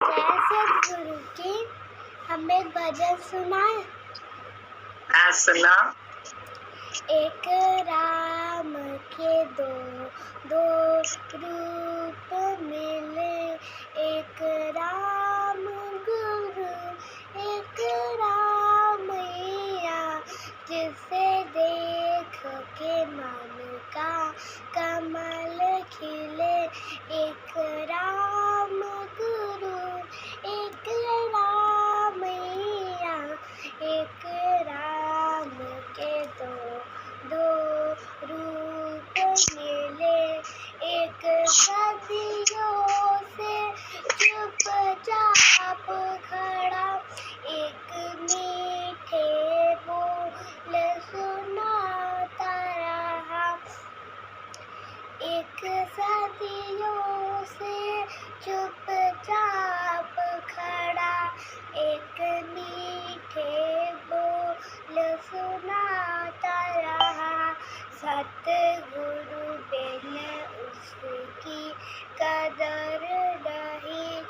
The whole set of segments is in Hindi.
जय सतगुरु की। हमें एक भजन सुनाए। हाँ सुनाओ। एक राम के दो रूप मिले, एक राम गुरु एक राम मैया, जिसे देख के मन का कमल खिले। एक राम गुरु एक राम मैया, एक राम के दो रूप मिले। एक सदियों से चुपचाप खड़ा, एक मीठे बोल सुनाता रहा। एक सदियों से चुपचाप खड़ा, एक मीठे बोल सुनाता रहा। सतगुरु बिन उसकी कदर नहीं,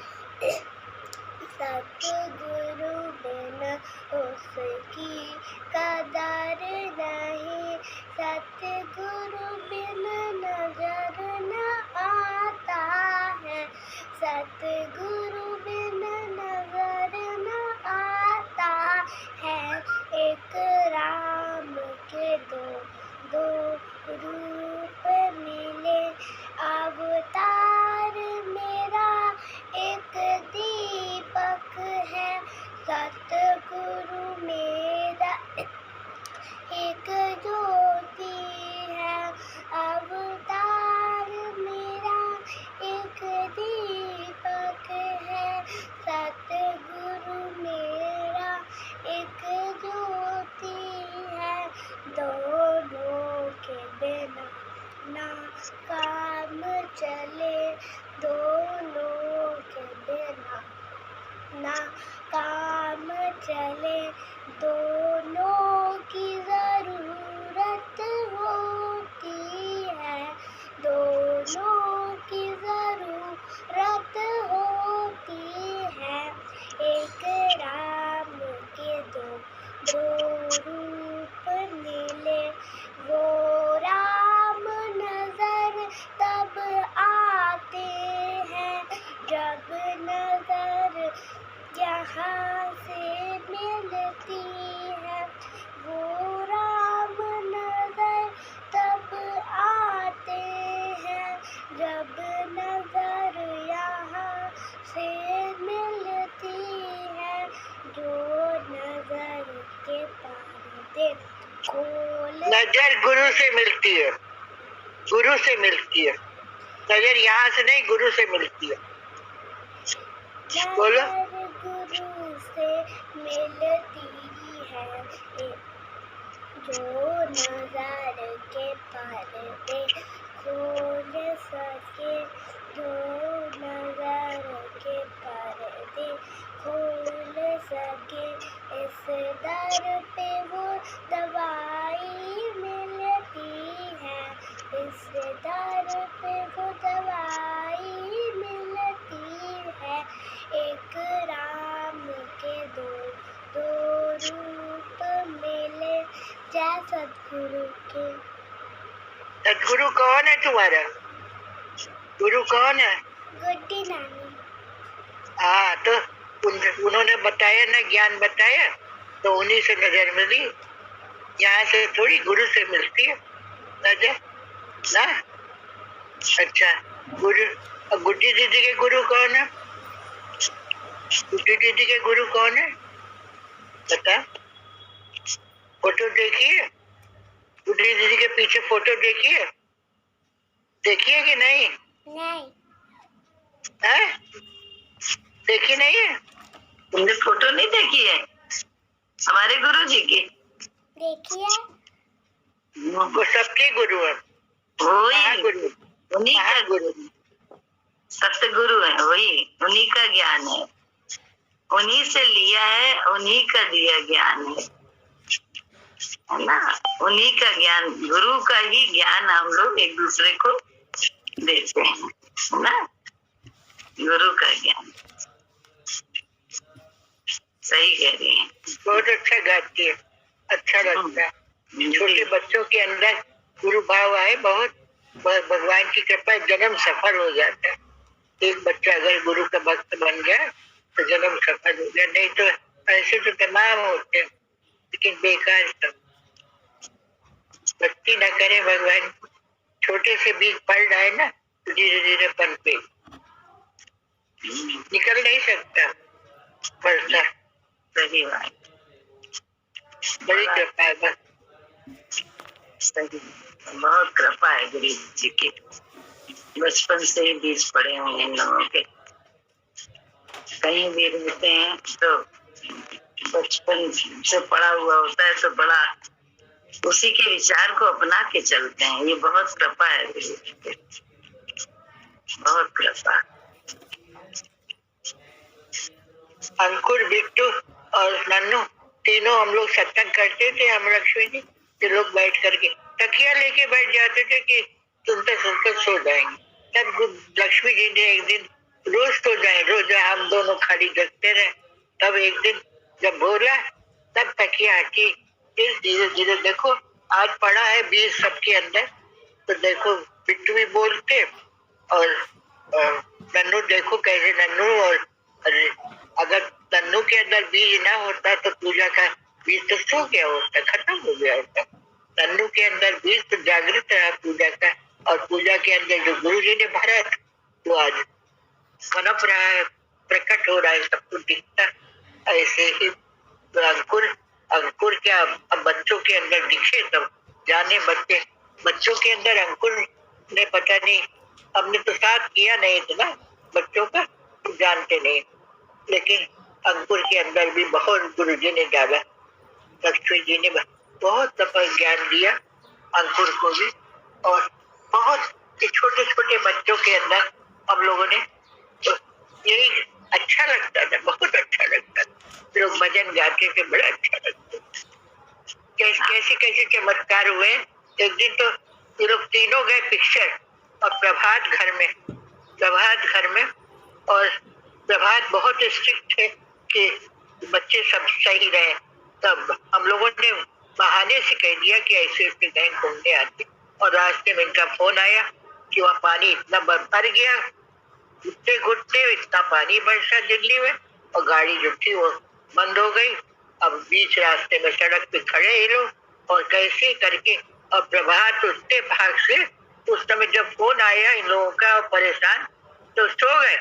सतगुरु बिन उसकी कदर नहीं। सतगुरु बिन नजर न आता है, सतगुरु बिन नजर न आता है। एक राम के दो रूप मिले, अवतार मेरा एक दीपक है। सतगुरु मेरा एक ज्योति है, अवतार मेरा एक दीपक है। सतगुरु मेरा एक ज्योति है, दोनों के बिना ना काम चले, दोनों के बिना ना काम चले। दोनों की जरूरत होती है, दोनों की जरूरत होती है। एक राम के दो रूप मिले, वो राम नजर तब आते हैं जब नजर यहाँ से मिलती है। वो राम नजर तब आते हैं जब नजर यहाँ से मिलती है। जो नजर के पर्दे खोल, नजर गुरु से मिलती है, गुरु से मिलती है। नजर यहाँ से नहीं, गुरु से मिलती है। बोलो। गुरु से मिलती है, जो नजर के पर्दे खोल सके, जो नजर के पर्दे खोल सके। इस दर पे वो दवाई मिलती है, इस दर पे वो दवाई मिलती है। एक राम के दो रूप मिले, जय सतगुरु के। सतगुरु कौन है तुम्हारा? गुरु कौन है? गुड्डी नानी। हाँ, तो उन्होंने बताया ना, ज्ञान बताया, तो उन्हीं से नजर मिली। यहाँ से थोड़ी, गुरु से मिलती है नजर ना। अच्छा, गुरु गुड्डी दीदी के गुरु कौन है? गुड्डी दीदी के गुरु कौन है बता। फोटो देखिए, गुड्डी दीदी के पीछे फोटो देखिए, देखिए कि नहीं? नहीं। है? देखी नहीं है? तुमने फोटो नहीं देखी है हमारे गुरु जी की? देखिए, वो सबके गुरु है, वही गुरु, उन्हीं का गुरु, सतगुरु है, वही उन्हीं का ज्ञान है, उन्हीं से लिया है, उन्हीं का दिया ज्ञान है ना। उन्हीं का ज्ञान, गुरु का ही ज्ञान हम लोग एक दूसरे को देते हैं ना, गुरु का ज्ञान। अच्छा गाती है, अच्छा लगता है। छोटे बच्चों के अंदर गुरु भाव आए, बहुत भगवान की कृपा जन्म सफल हो जाता है। एक बच्चा अगर गुरु का भक्त बन गया तो जन्म सफल हो गया, नहीं तो ऐसे तो तमाम होते हैं, लेकिन बेकार सब। भक्ति न करे भगवान, छोटे से बीज पड़ जाए ना तो धीरे धीरे पनपे, निकल नहीं सकता, पड़ता। सही बात, बड़ी कृपा है बस। सही, बहुत कृपा है गुरु जी की। बचपन से ही बीज पड़े हुए इन लोगों के, कहीं भी रहते हैं तो बचपन से पड़ा हुआ होता है, तो बड़ा उसी के विचार को अपना के चलते हैं। ये बहुत कृपा है गुरु जी की, बहुत कृपा। अंकुर, बिट्टू और नन्नू तीनों हम लोग सत्संग करते थे। हम लक्ष्मी जी के लोग बैठ करके तकिया लेके बैठ जाते थे कि सुनते सुनते सो जाएंगे। तब लक्ष्मी जी ने एक दिन, रोज तो जाए, रोज हम दोनों खाली जगते रहे। तब एक दिन जब बोला तब तकिया हटी, फिर धीरे धीरे देखो आज पड़ा है बीज सबके अंदर। तो देखो बिट्टू भी बोलते और नन्नू, देखो कैसे नन्नू, और अगर नन्नू के अंदर बीज ना होता तो पूजा का बीज तो सो गया होता, खत्म हो गया होता। नन्नू के अंदर बीज तो जागृत रहा पूजा का, और पूजा के अंदर जो गुरु जी ने भरा तो आज पनप रहा है, प्रकट हो रहा है, सब कुछ दिखता। ऐसे ही तो अंकुर क्या अब बच्चों के अंदर दिखे तब जाने। बच्चों के अंदर अंकुर ने पता नहीं, हमने तो साथ किया नहीं था ना बच्चों का, तो जानते नहीं, लेकिन अंकुर के अंदर भी बहुत गुरु जी ने डाला। लक्ष्मी जी ने बहुत ज्ञान दिया अंकुर को भी, और बहुत छोटे छोटे बच्चों के अंदर हम लोगों ने, तो यही अच्छा लगता था, बहुत अच्छा लगता था। लोग भजन गाते थे, बड़ा अच्छा लगता था। कैसे कैसे चमत्कार हुए। एक दिन तो ये लोग तीनों गए पिक्चर, और प्रभात घर में, और प्रभात बहुत स्ट्रिक्ट थे कि बच्चे सब सही रहे। तब हम लोगों ने बहाने से कह दिया कि ऐसे ऐसे कहीं घूमने आते, और रास्ते में इनका फोन आया कि वहाँ पानी इतना भर गया, घुटने घुटने इतना पानी बरसा दिल्ली में, और गाड़ी जो थी वो बंद हो गई। अब बीच रास्ते में सड़क पे खड़े ये लोग, और कैसे करके, और प्रभात उठते भाग से। उस समय जब फोन आया इन लोगों का, परेशान, तो सो गए।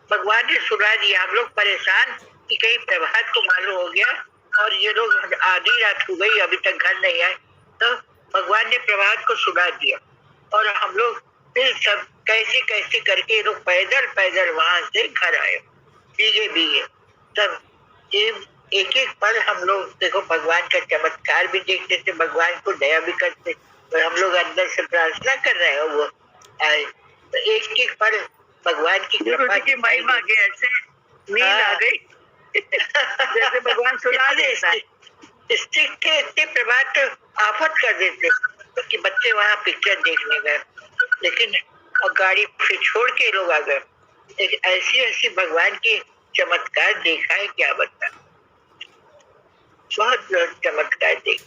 भगवान ने सुला दिया। हम लोग परेशान कि कहीं प्रभात को मालूम हो गया और ये लोग आधी रात हो गई अभी तक घर नहीं आए, तो भगवान ने प्रभात को सुला दिया। और हम लोग फिर सब कैसे कैसे करके ये लोग पैदल वहां से घर आए, भीगे। तब एक एक पल हम लोग देखो भगवान का चमत्कार भी देखते थे, भगवान को दया भी करते, और हम लोग अंदर से प्रार्थना कर रहे हैं वो आए। तो एक एक पल भगवान की कृपा की महिमा के ऐसे नींद आ गई जैसे भगवान सुला देता है। इतने प्रभात तो आफत कर देते कि बच्चे वहां पिक्चर देखने गए, लेकिन और गाड़ी फिर छोड़ के लोग आ गए। एक ऐसी भगवान की चमत्कार देखा है, क्या बता, बहुत चमत्कार देख।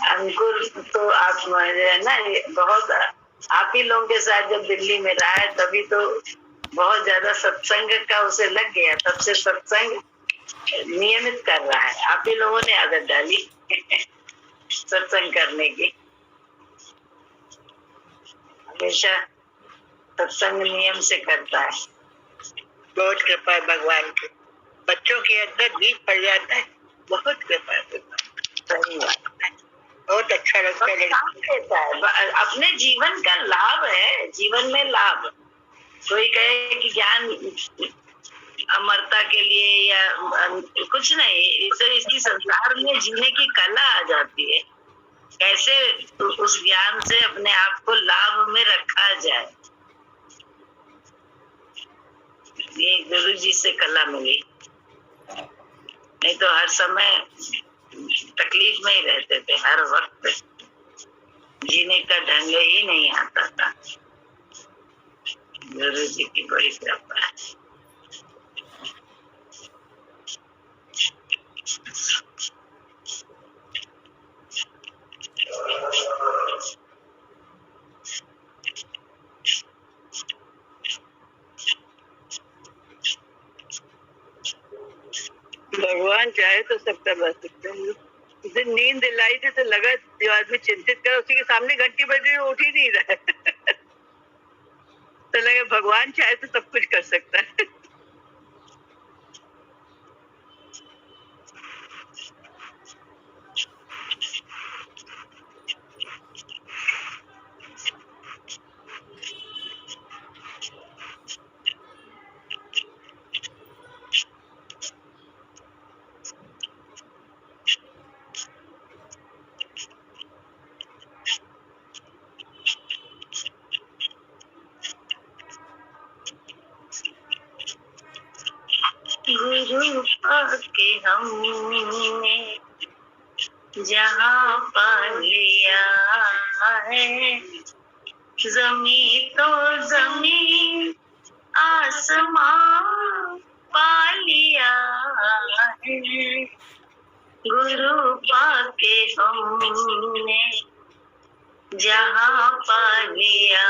अंकुर तो आप है ना, ये बहुत आप ही लोगों के साथ जब दिल्ली में रहा है तभी तो बहुत ज्यादा सत्संग का उसे लग गया, तब से सत्संग नियमित कर रहा है। आप ही लोगों ने आदत डाली सत्संग करने की, हमेशा सत्संग नियम से करता है। बहुत कृपा है भगवान की, बच्चों के अंदर बीज पड़ जाता है, बहुत कृपा है भगवान। सही बात है, बहुत अच्छा लगता है। अपने जीवन का लाभ है, जीवन में लाभ। कोई कहे कि ज्ञान अमरता के लिए या कुछ नहीं, इसकी संसार में जीने की कला आ जाती है, कैसे उस ज्ञान से अपने आप को लाभ में रखा जाए। ये गुरु जी से कला मिली, नहीं तो हर समय तकलीफ में ही रहते थे, हर वक्त जीने का ढंग ही नहीं आता था। गुरु जी की बड़ी कृपा है। भगवान चाहे तो सब करवा सकते हैं। उस दिन नींद दिलाई थी तो लगा जो आदमी चिंतित कर उसी के सामने घंटी बज रही उठ ही नहीं रहा है तो लगा भगवान चाहे तो सब कुछ कर सकता है। गुरु पाके हमने जहाँ पा लिया है, जमी तो जमी आसमां पा लिया है। गुरु पाके हमने जहाँ पा लिया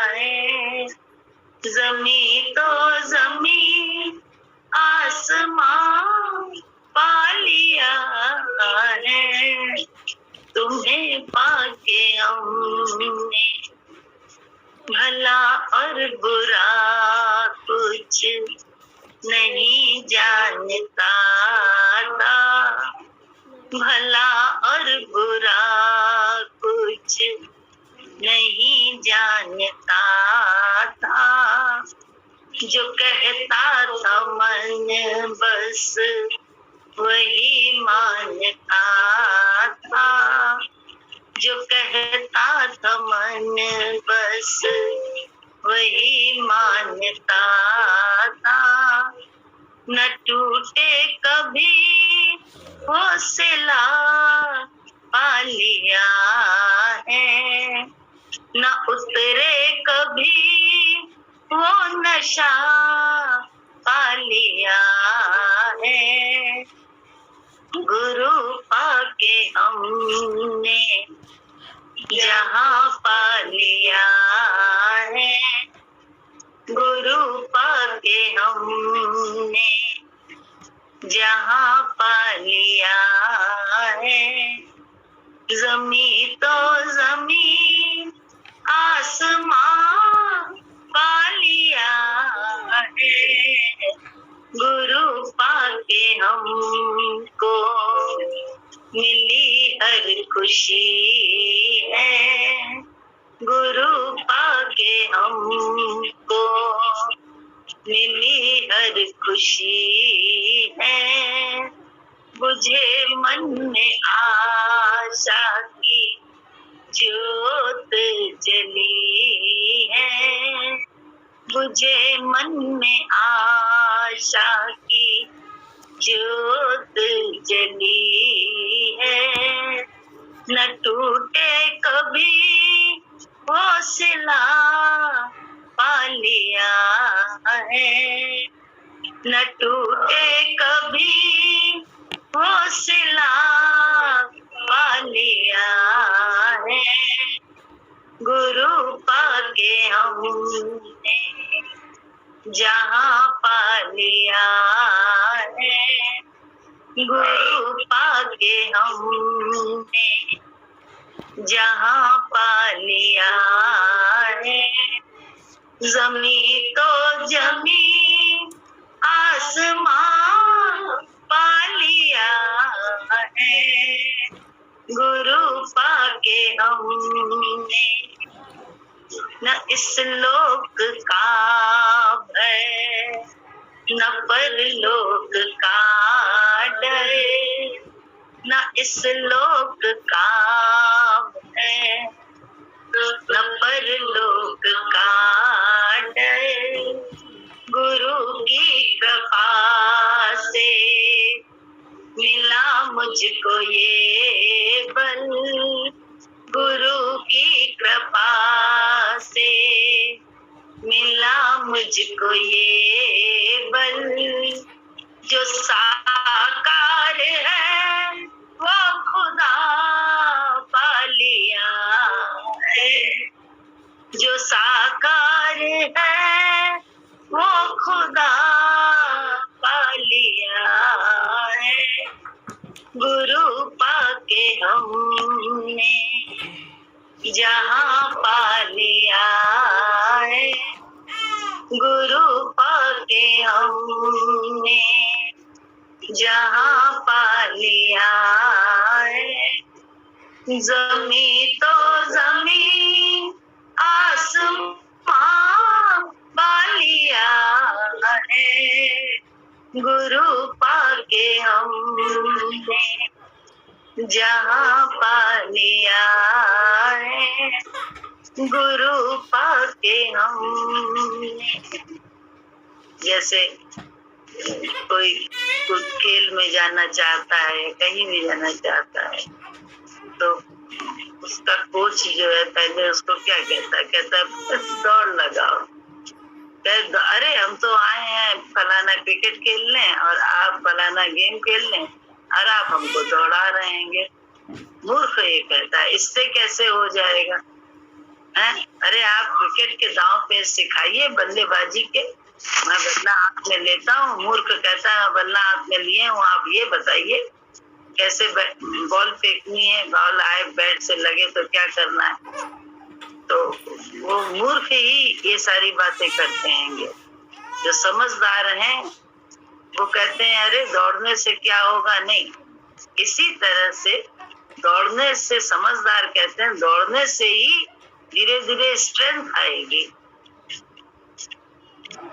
है, जमी तो जमी आसमां पा लिया है। तुम्हें पाके हमने भला और बुरा कुछ नहीं जानता था, भला और बुरा कुछ नहीं जानता था। जो कहता था मन बस वही मानता था, जो कहता था मन बस वही मानता था। न टूटे कभी हौसला पा लिया है, न उतरे कभी वो नशा पा लिया है। गुरु पाके हमने जहाँ पा लिया है, गुरु पाके हमने जहाँ पा लिया है, जमी तो जमी आसमां पा लिया है। गुरु पाके हमको मिली हर खुशी है, गुरु पाके हमको मिली हर खुशी है। बुझे मन में आशा की ज्योत जली है, बुझे मन में आशा की ज्योत जली है। न टूटे कभी हौसला पा लिया है, न टूटे कभी हौसला पा लिया है। गुरु पाके हमने जहाँ पा लिया है, गुरु पाके हमने जहाँ पा लिया है। जमी तो जमी आसमां पा लिया है। गुरु पाके हमने न इस लोक का भय, न परलोक का डर, न इस लोक का भय, न परलोक का डर। गुरु की कृपा से मिला मुझको ये बल, गुरु की कृपा से मिला मुझको ये बल। जो साकार है वो खुदा पा लिया है, जो साकार है वो खुदा पा लिया जहाँ पा लिया है गुरु पाके हमने, जहाँ पा लिया है। जमी तो जमी आसमां पा लिया है गुरु पाके हमने, जहाँ पा लिया है गुरु पाके हमने। जैसे कोई खेल में जाना चाहता है, कहीं भी जाना चाहता है, तो उसका कोच जो है पहले उसको क्या कहता है बस दौड़ लगाओ। अरे हम तो आए हैं फलाना क्रिकेट खेलने और आप फलाना गेम खेलने और आप हमको दौड़ा रहेंगे। मूर्ख ये कहता है, इससे कैसे हो जाएगा? अरे आप क्रिकेट के दांव पे सिखाइए बल्लेबाजी के, मैं बल्ला हाथ में लेता हूँ। मूर्ख कहता है बल्ला हाथ में लिए हूँ, आप ये बताइए कैसे बॉल फेंकनी है, बॉल आए बैट से लगे तो क्या करना है। तो वो मूर्ख ही ये सारी बातें करते हैं। जो समझदार हैं वो कहते हैं अरे दौड़ने से क्या होगा, नहीं। इसी तरह से दौड़ने से, समझदार कहते हैं दौड़ने से ही धीरे धीरे स्ट्रेंथ आएगी,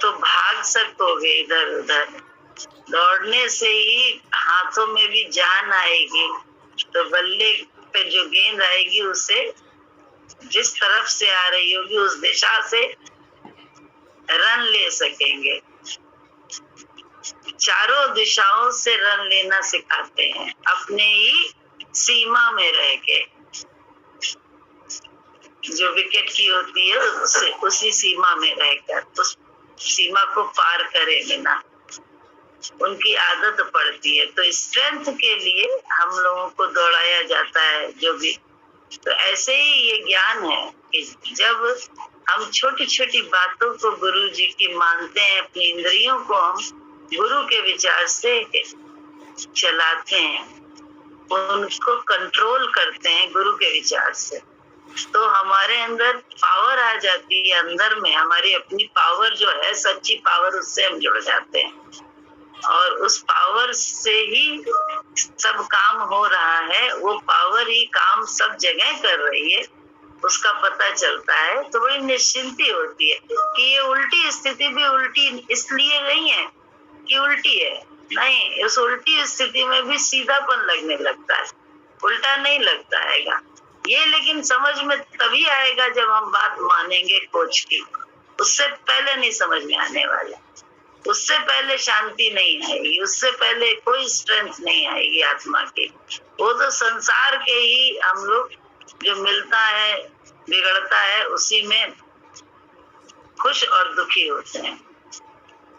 तो भाग सकोगे इधर उधर। दौड़ने से ही हाथों में भी जान आएगी, तो बल्ले पे जो गेंद आएगी उसे जिस तरफ से आ रही होगी उस दिशा से रन ले सकेंगे। चारों दिशाओं से रन लेना सिखाते हैं, अपने ही सीमा में रह के। जो विकेट की होती है उसी सीमा में रहकर उस सीमा को पार करे बिना उनकी आदत पड़ती है। तो स्ट्रेंथ के लिए हम लोगों को दौड़ाया जाता है जो भी। तो ऐसे ही ये ज्ञान है कि जब हम छोटी छोटी बातों को गुरु जी की मानते हैं, अपनी इंद्रियों को हम गुरु के विचार से चलाते हैं, उनको कंट्रोल करते हैं गुरु के विचार से, तो हमारे अंदर पावर आ जाती है। अंदर में हमारी अपनी पावर जो है, सच्ची पावर, उससे हम जुड़ जाते हैं और उस पावर से ही सब काम हो रहा है। वो पावर ही काम सब जगह कर रही है, उसका पता चलता है। तो बड़ी निश्चिंती होती है कि ये उल्टी स्थिति भी उल्टी इसलिए नहीं है कि उल्टी है, नहीं, उस उल्टी स्थिति में भी सीधापन लगने लगता है, उल्टा नहीं लगता है ये। लेकिन समझ में तभी आएगा जब हम बात मानेंगे कोच की, उससे पहले नहीं समझ में आने वाला। उससे पहले शांति नहीं आएगी, उससे पहले कोई स्ट्रेंथ नहीं आएगी आत्मा की। वो तो संसार के ही हम लोग जो मिलता है बिगड़ता है उसी में खुश और दुखी होते हैं।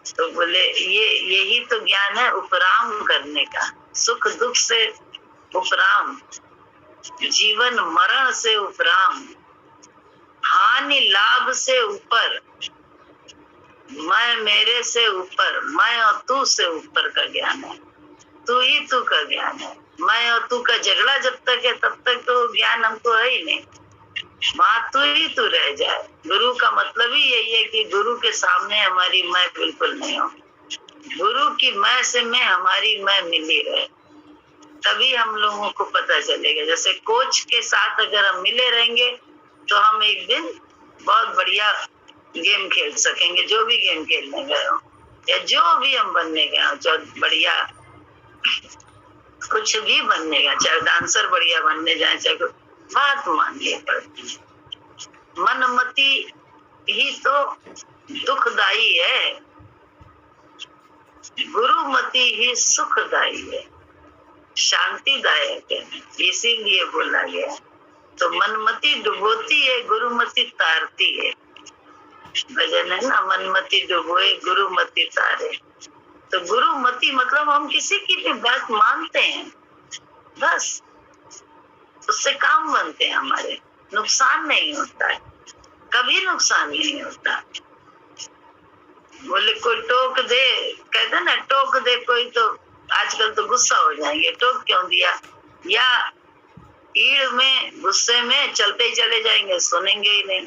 तो बोले यही तो ज्ञान है उपराम करने का, सुख दुख से उपराम, जीवन मरण से उपराम, हानि लाभ से ऊपर, मैं मेरे से ऊपर, मैं और तू से ऊपर का ज्ञान है। तू ही तू का ज्ञान है। मैं और तू का झगड़ा जब तक है तब तक तो ज्ञान हमको है ही नहीं। वहां तू ही तू रह जाए। गुरु का मतलब ही यही है कि गुरु के सामने हमारी मैं बिल्कुल नहीं हो। गुरु की मैं से मैं, हमारी मैं मिली रहे, तभी हम लोगों को पता चलेगा। जैसे कोच के साथ अगर हम मिले रहेंगे तो हम एक दिन बहुत बढ़िया गेम खेल सकेंगे, जो भी गेम खेलने गए हो या जो भी हम बनने गए हो, जो बढ़िया कुछ भी बनने गए, चाहे डांसर बढ़िया बनने जाए, चाहे बात माननी पड़ती है। मनमति ही तो दुखदाई है, गुरुमति ही सुखदाई है, शांतिदायक है, इसीलिए बोला गया। तो मनमति डुबोती है, गुरुमति तारती है। भजन है ना, मनमति डुबोए गुरुमति तारे। तो गुरुमति मतलब हम किसी की भी बात मानते हैं, बस उससे काम बनते हैं, हमारे नुकसान नहीं होता है, कभी नुकसान नहीं होता। बोले कोई टोक दे, कहते ना टोक दे कोई, तो आजकल तो गुस्सा हो जाएंगे, टोक क्यों दिया, या ईड़ में गुस्से में चलते ही चले जाएंगे, सुनेंगे ही नहीं।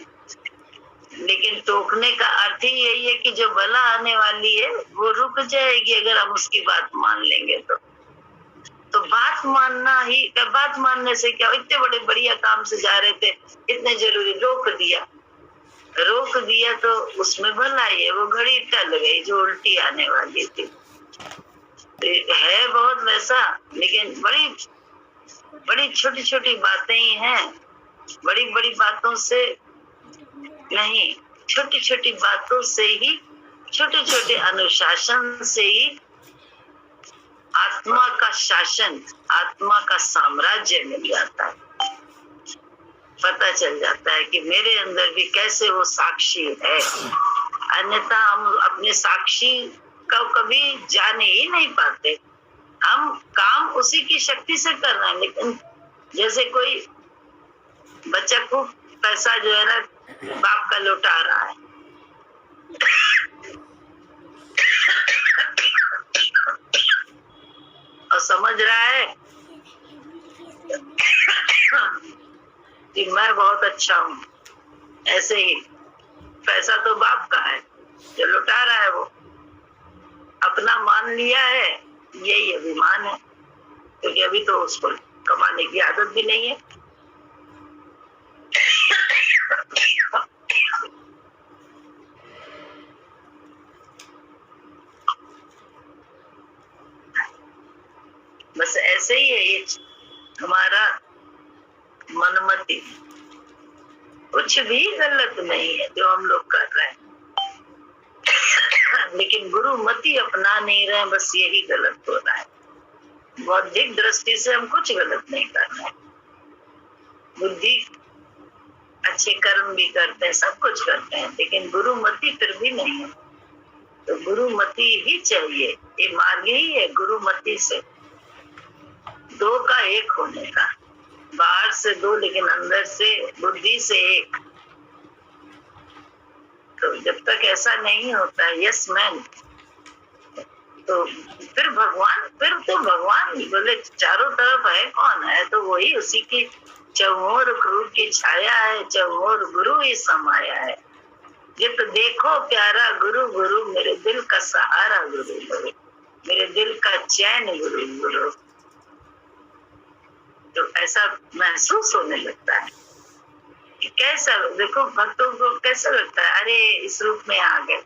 लेकिन टोकने का अर्थ ही यही है कि जो बला आने वाली है वो रुक जाएगी अगर हम उसकी बात मान लेंगे तो बात मानना ही, बात मानने से क्या, इतने बड़े बढ़िया काम से जा रहे थे, इतने जरूरी, रोक दिया तो उसमें भलाई है। वो घड़ी टल गई जो उल्टी आने वाली थी। है बहुत वैसा, लेकिन बड़ी छोटी छोटी बातें ही हैं। बड़ी बड़ी बातों से नहीं, छोटी छोटी बातों से ही, छोटे छोटे अनुशासन से ही आत्मा का शासन, आत्मा का साम्राज्य मिल जाता है। पता चल जाता है कि मेरे अंदर भी कैसे वो साक्षी है। अन्यथा हम अपने साक्षी को कभी जाने ही नहीं पाते। हम काम उसी की शक्ति से कर रहे हैं। लेकिन जैसे कोई बच्चा को पैसा जो है ना बाप का लौटा रहा है, और समझ रहा है कि मैं बहुत अच्छा हूँ, ऐसे ही पैसा तो बाप का है, जो लौटा रहा है वो अपना मान लिया है। यही अभिमान है, क्योंकि अभी तो उसको कमाने की आदत भी नहीं है। बस ऐसे ही है ये हमारा मनमति। कुछ भी गलत नहीं है जो हम लोग कर रहे हैं, लेकिन गुरुमति अपना नहीं रहे, बस यही गलत हो रहा है। बौद्धिक दृष्टि से हम कुछ गलत नहीं कर रहे हैं। बुद्धि अच्छे कर्म भी करते हैं, सब कुछ करते हैं, लेकिन गुरुमति फिर भी नहीं है। तो गुरुमति ही चाहिए। ये मार्ग ही है गुरुमति से, दो का एक होने का। बाहर से दो, लेकिन अंदर से, बुद्धि से एक। तो जब तक ऐसा नहीं होता है यस मैन, तो फिर भगवान बोले चारों तरफ है कौन है, तो वही उसी की चौमोर क्रूर की छाया है, चौमोर गुरु ही समाया है। जब तो देखो प्यारा गुरु गुरु, मेरे दिल का सहारा गुरु गुरु, मेरे दिल का चैन गुरु गुरु। तो ऐसा महसूस होने लगता है। कैसा, देखो भक्तों को कैसा लगता है, अरे इस रूप में आ गए,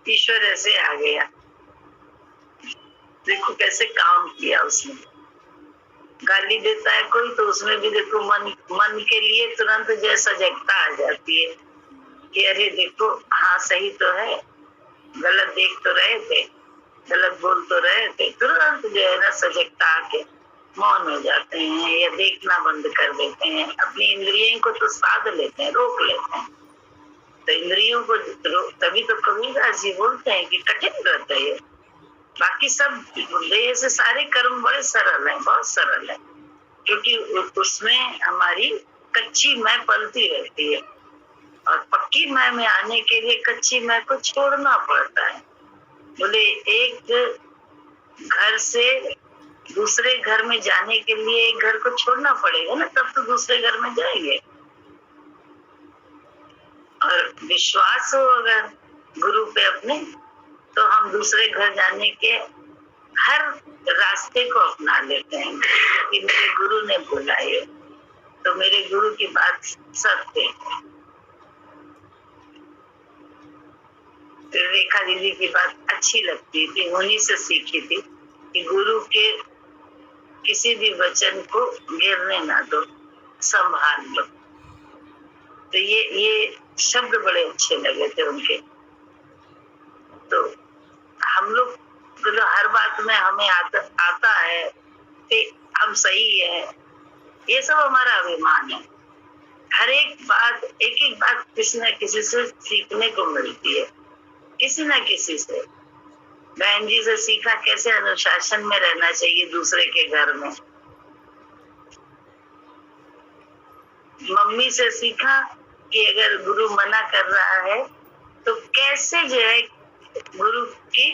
ईश्वर ऐसे आ गया, देखो कैसे काम किया उसने। गाली देता है कोई तो उसमें भी देखो मन के लिए तुरंत जैसा सजगता आ जाती है कि अरे देखो हाँ सही तो है, गलत देख तो रहे थे, गलत बोल तो रहे थे, तुरंत जो है ना सजगता आके मौन हो जाते हैं या देखना बंद कर देते हैं। अपनी इंद्रियों को तो साध लेते हैं, रोक लेते हैं। तो इंद्रियों को तभी तो कबीरदास जी बोलते हैं कि कठिन रहता है। बाकी सब देह से सारे कर्म बड़े सरल हैं, बहुत सरल है, क्योंकि उसमें हमारी कच्ची मैं पलती रहती है, और पक्की मैं में आने के लिए कच्ची मैं को छोड़ना पड़ता है। बोले एक घर से दूसरे घर में जाने के लिए एक घर को छोड़ना पड़ेगा ना, तब तो दूसरे घर में जाएंगे। और विश्वास हो अगर गुरु पे अपने, तो हम दूसरे घर जाने के हर रास्ते को अपना लेते हैं कि मेरे गुरु ने बोला है, तो मेरे गुरु की बात सत्य है। रेखा दीदी की बात अच्छी लगती थी, उन्हीं से सीखी थी कि गुरु के किसी भी वचन को गिरने ना दो, संभाल लो। तो ये शब्द बड़े अच्छे लगे थे उनके। तो हम लोग तो हर बात में हमें आता है कि हम सही है, ये सब हमारा अभिमान है। हर एक बात, एक बात किसी न किसी से सीखने को मिलती है, किसी न किसी से। बहन जी से सीखा कैसे अनुशासन में रहना चाहिए दूसरे के घर में, मम्मी से सीखा कि अगर गुरु मना कर रहा है तो कैसे जो है गुरु के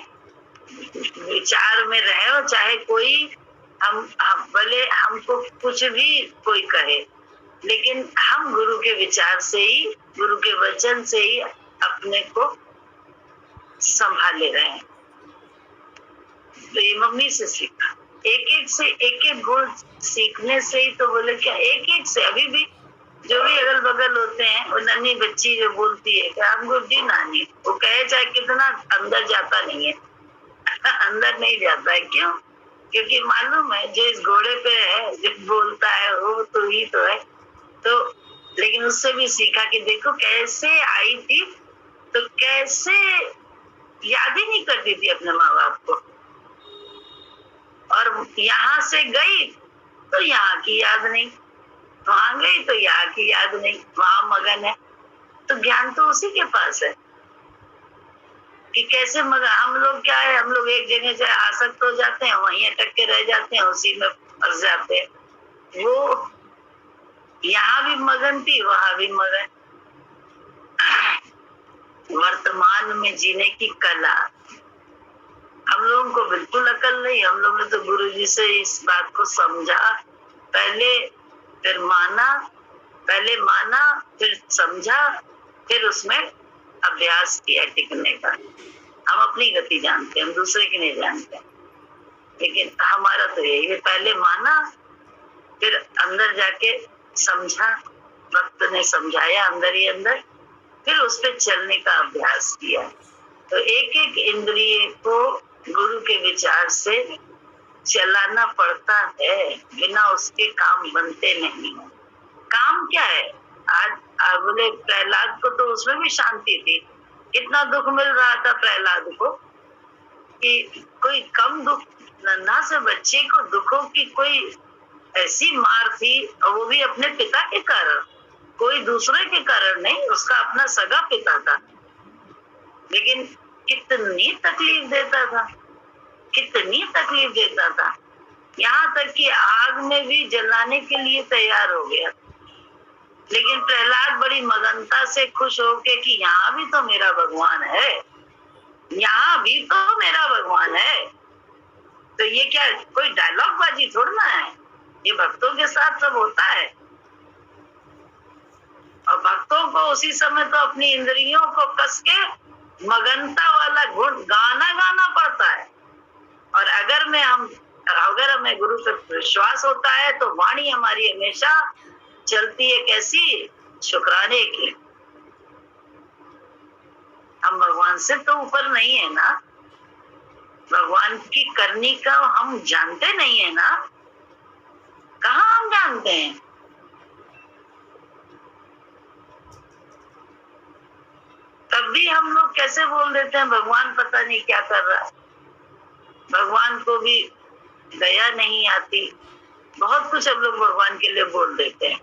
विचार में रहे, और चाहे कोई हम भले हमको कुछ भी कोई कहे, लेकिन हम गुरु के विचार से ही, गुरु के वचन से ही अपने को संभाले रहे हैं। तो ये मम्मी से सीखा, एक एक से एक एक गुण सीखने से ही। तो बोले क्या एक एक से, अभी भी जो भी अगल बगल होते हैं, वो नन्ही बच्ची जो बोलती है कि हम गुड्डी नानी, वो कहे चाहे कितना, अंदर जाता नहीं है अंदर नहीं जाता है। क्यों? क्योंकि मालूम है जो इस घोड़े पे है, जो बोलता है वो तो ही तो है। तो लेकिन उससे भी सीखा कि देखो कैसे आई थी, तो कैसे याद ही नहीं करती थी अपने माँ बाप को, और यहाँ से गई तो यहाँ की याद नहीं, वहां गई तो यहाँ की याद नहीं, वहां मगन है। तो ज्ञान तो उसी के पास है कि कैसे मगन। हम लोग क्या है, हम लोग एक जगह से आसक्त हो जाते हैं, वहीं अटक के रह जाते हैं, उसी में फंस जाते हैं। वो यहाँ भी मगन थी, वहां भी मगन। वर्तमान में जीने की कला हम लोगों को बिल्कुल अकल नहीं। हम लोग ने तो गुरु जी से इस बात को समझा, पहले फिर माना, पहले माना फिर समझा, फिर उसमें अभ्यास किया टिकने का। हम अपनी गति जानते हैं, हम दूसरे की नहीं जानते, लेकिन हमारा तो यही है, पहले माना फिर अंदर जाके समझा, वक्त ने समझाया अंदर ही अंदर, फिर उस पर चलने का अभ्यास किया। तो एक एक इंद्रिय को गुरु के विचार से चलाना पड़ता है, बिना उसके काम बनते नहीं। काम क्या है? आज बोले प्रहलाद को तो उसमें भी शांति थी, इतना दुख मिल रहा था प्रहलाद को कि कोई कम दुख, नन्हा से बच्चे को दुखों की कोई ऐसी मार थी, और वो भी अपने पिता के कारण, कोई दूसरे के कारण नहीं, उसका अपना सगा पिता था, लेकिन कितनी तकलीफ देता था, कितनी तकलीफ देता था, यहाँ तक कि आग में भी जलाने के लिए तैयार हो गया। लेकिन प्रहलाद बड़ी मगनता से खुश होके कि यहाँ भी तो मेरा भगवान है, यहाँ भी तो मेरा भगवान है। तो ये क्या कोई डायलॉग बाजी थोड़ा ना है, ये भक्तों के साथ सब होता है। और भक्तों को उसी समय तो अपनी इंद्रियों को कस के मगनता वाला गुण गाना पड़ता है। और अगर हमें गुरु पर विश्वास होता है तो वाणी हमारी हमेशा चलती है कैसी? शुक्राने की। हम भगवान से तो ऊपर नहीं है ना, भगवान की करनी का हम जानते नहीं है ना, कहाँ हम जानते हैं? तब भी हम लोग कैसे बोल देते हैं भगवान पता नहीं क्या कर रहा है, भगवान को भी दया नहीं आती, बहुत कुछ हम लोग भगवान के लिए बोल देते हैं।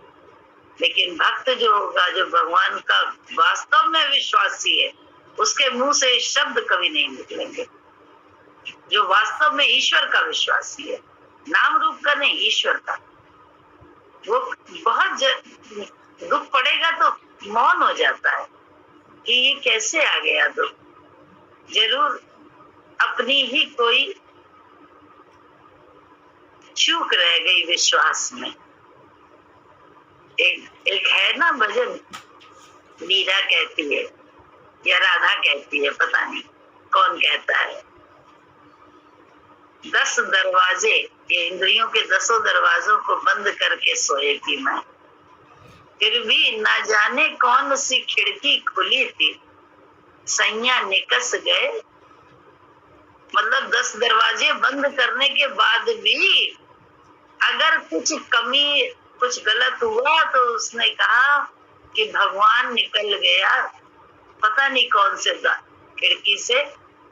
लेकिन भक्त जो होगा, जो भगवान का वास्तव में विश्वासी है, उसके मुंह से शब्द कभी नहीं निकलेंगे। जो वास्तव में ईश्वर का विश्वासी है, नाम रूप का नहीं, ईश्वर का, वो बहुत दुख पड़ेगा तो मौन हो जाता है कि ये कैसे आ गया दुख। जरूर अपनी ही कोई चूक रह गई विश्वास में। एक है ना भजन, मीरा कहती है या राधा कहती है, पता नहीं कौन कहता है, 10 दरवाजे, ये इंद्रियों के 10 दरवाजों को बंद करके सोए थी मैं, फिर भी ना जाने कौन सी खिड़की खुली थी, सैया निकस गए। मतलब 10 दरवाजे बंद करने के बाद भी अगर कुछ कमी, कुछ गलत हुआ तो उसने कहा कि भगवान निकल गया, पता नहीं कौन से खिड़की से,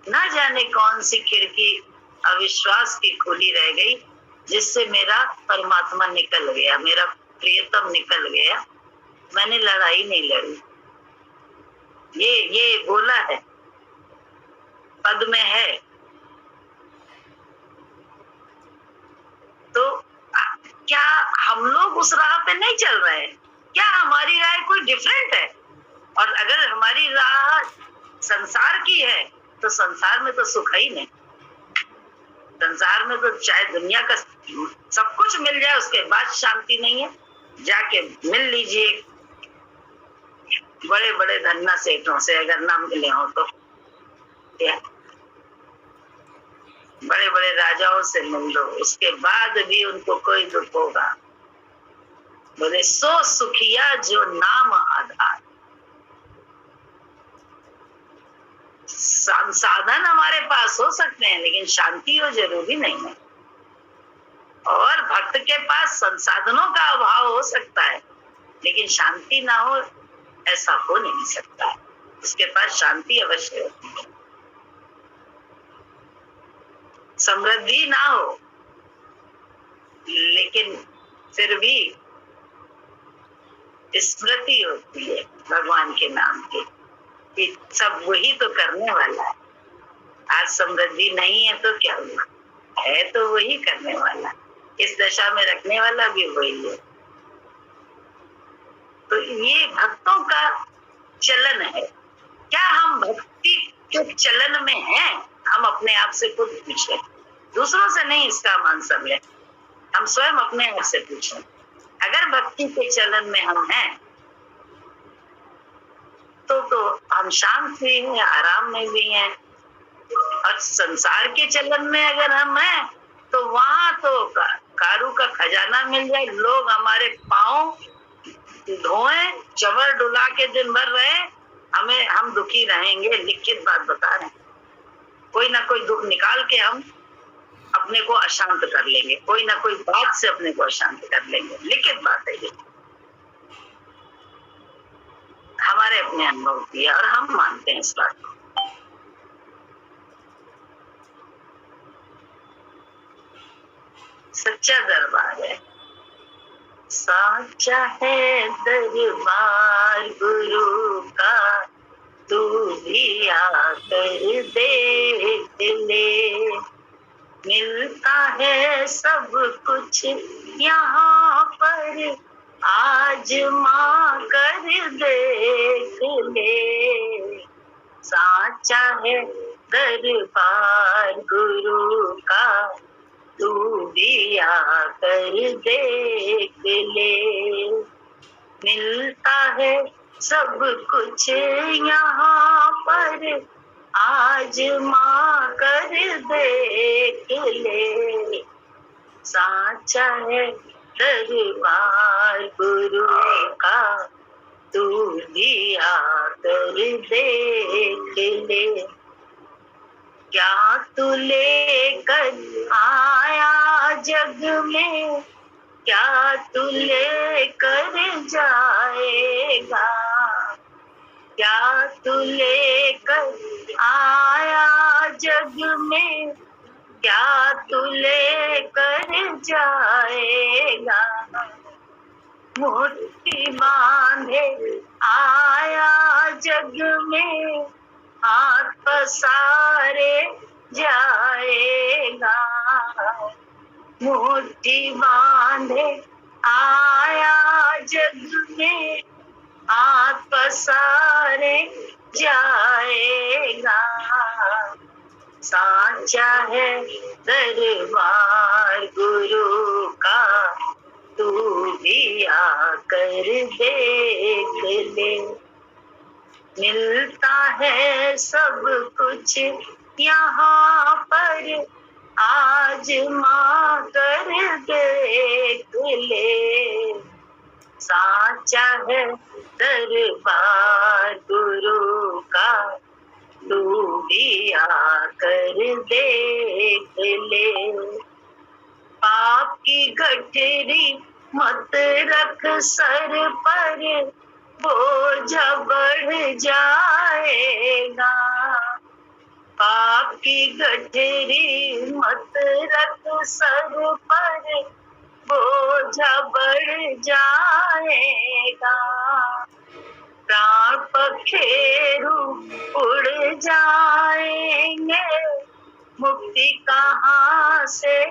ना जाने कौन सी खिड़की अविश्वास की खुली रह गई, जिससे मेरा परमात्मा निकल गया, मेरा प्रियतम निकल गया। मैंने लड़ाई नहीं लड़ी, ये बोला है, पद में है। तो क्या हम लोग उस राह पे नहीं चल रहे हैं? क्या हमारी राह कोई डिफरेंट है? और अगर हमारी राह संसार की है तो संसार में तो सुख ही नहीं। संसार में तो चाहे दुनिया का सब कुछ मिल जाए, उसके बाद शांति नहीं है। जाके मिल लीजिए बड़े बड़े धन्ना सेठों से, अगर ना मिले हो तो बड़े बड़े राजाओं से मिल लो, उसके बाद भी उनको कोई दुख होगा। बोले सो सुखिया जो नाम आधार। साधन हमारे पास हो सकते हैं, लेकिन शांति हो जरूरी नहीं है। और भक्त के पास संसाधनों का अभाव हो सकता है, लेकिन शांति ना हो ऐसा हो नहीं सकता। उसके पास शांति अवश्य होती है। समृद्धि ना हो, लेकिन फिर भी स्मृति होती है भगवान के नाम की, कि सब वही तो करने वाला है। आज समृद्धि नहीं है तो क्या हुआ, है तो वही करने वाला, इस दशा में रखने वाला भी वही है। तो ये भक्तों का चलन है। क्या हम भक्ति के चलन में हैं? हम अपने आप से खुद पूछें, दूसरों से नहीं इसका आंसर लें। हम स्वयं अपने आप से पूछें, अगर भक्ति के चलन में हम हैं तो हम शांत भी हैं, आराम में भी हैं। और संसार के चलन में अगर हम हैं तो वहां तो कारू का खजाना मिल जाए, लोग हमारे पांव धोए, चवर डुला के दिन भर रहे, हम दुखी रहेंगे। लिखित बात बता रहे हैं, कोई ना कोई दुख निकाल के हम अपने को अशांत कर लेंगे, कोई ना कोई बात से अपने को अशांत कर लेंगे। लिखित बात है ये, हमारे अपने अनुभव की है और हम मानते हैं इस बात को। सच्चा दरबार है, साचा है दरबार गुरु का, तू भी आकर देख ले। मिलता है सब कुछ यहाँ पर, आजमा कर देख ले। साचा है दरबार गुरु का, तू भी आकर देख ले। मिलता है सब कुछ यहाँ पर, आजमा कर देख ले। साचा है दरबार गुरु का, तू भी आकर देख ले। क्या तू लेकर आया जग में, क्या तू लेकर जाएगा। क्या तू लेकर आया जग में, क्या तू लेकर जाएगा। मुट्ठी बांधे आया जग में, हाथ पसारे जाएगा। मुट्ठी बांधे आया जग में, हाथ पसारे जाएगा। साचा है दरबार गुरु का, तू भी आकर देख ले। मिलता है सब कुछ यहाँ पर, आजमा कर देख ले। साचा है दरबार गुरु का, तू भी आकर देख ले। पाप की गठरी मत रख सर पर, बोझ बढ़ जाएगा। पाप की गठरी मत रख सर पर, बोझ बढ़ जाएगा। प्राण पखेरु उड़ जाएंगे, मुक्ति कहाँ से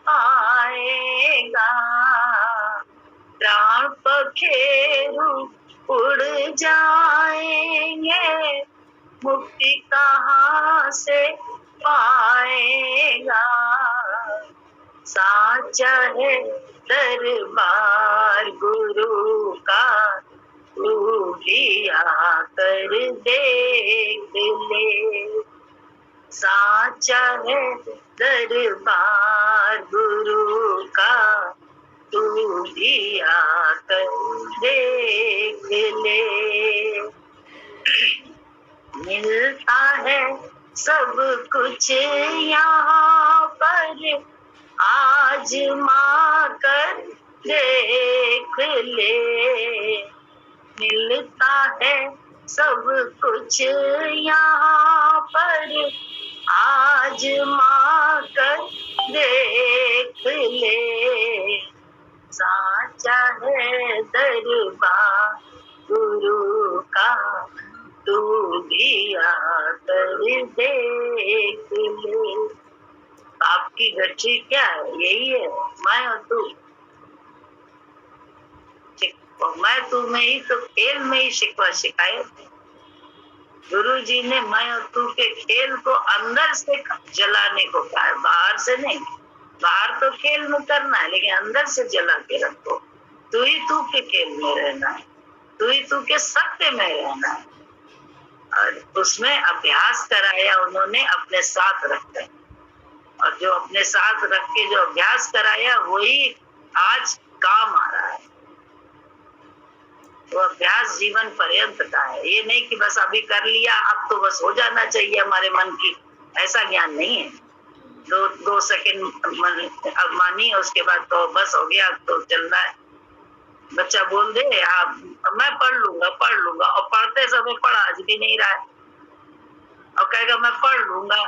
पाएगा। प्राण पखेरु उड़ जाएंगे, मुक्ति कहाँ से पाएगा। साचा है दरबार गुरु का, तू भी आकर देख ले। साचा है दरबार गुरु का, तू भी आकर देख ले। मिलता है सब कुछ यहाँ पर, आजमा कर देख ले। मिलता है सब कुछ यहाँ पर, आजमा कर देख ले। साचा है दरबार गुरु का, तू भी आकर देख ले। आपकी गठरी क्या है? यही है, मैं और तू। मैं तू में ही तो खेल में ही शिकवा शिकायत है। गुरु जी ने मैं और तू के खेल को अंदर से जलाने को कहा है, बाहर से नहीं। बाहर तो खेल में करना है, लेकिन अंदर से जला के रखो। तू ही तू के खेल में रहना है, तू ही तू के सत्य में रहना है। और उसमें अभ्यास कराया उन्होंने अपने साथ रखकर, और जो अपने साथ रख के जो अभ्यास कराया वही आज काम आ रहा है। वो अभ्यास जीवन पर्यंत का है। ये नहीं कि बस अभी कर लिया अब तो बस हो जाना चाहिए हमारे मन की, ऐसा ज्ञान नहीं है। दो सेकंड अब मानी, उसके बाद तो बस हो गया, तो चल रहा है। बच्चा बोल दे मैं पढ़ लूंगा, और पढ़ते समय पढ़ आज भी नहीं रहा है, और कहेगा मैं पढ़ लूंगा।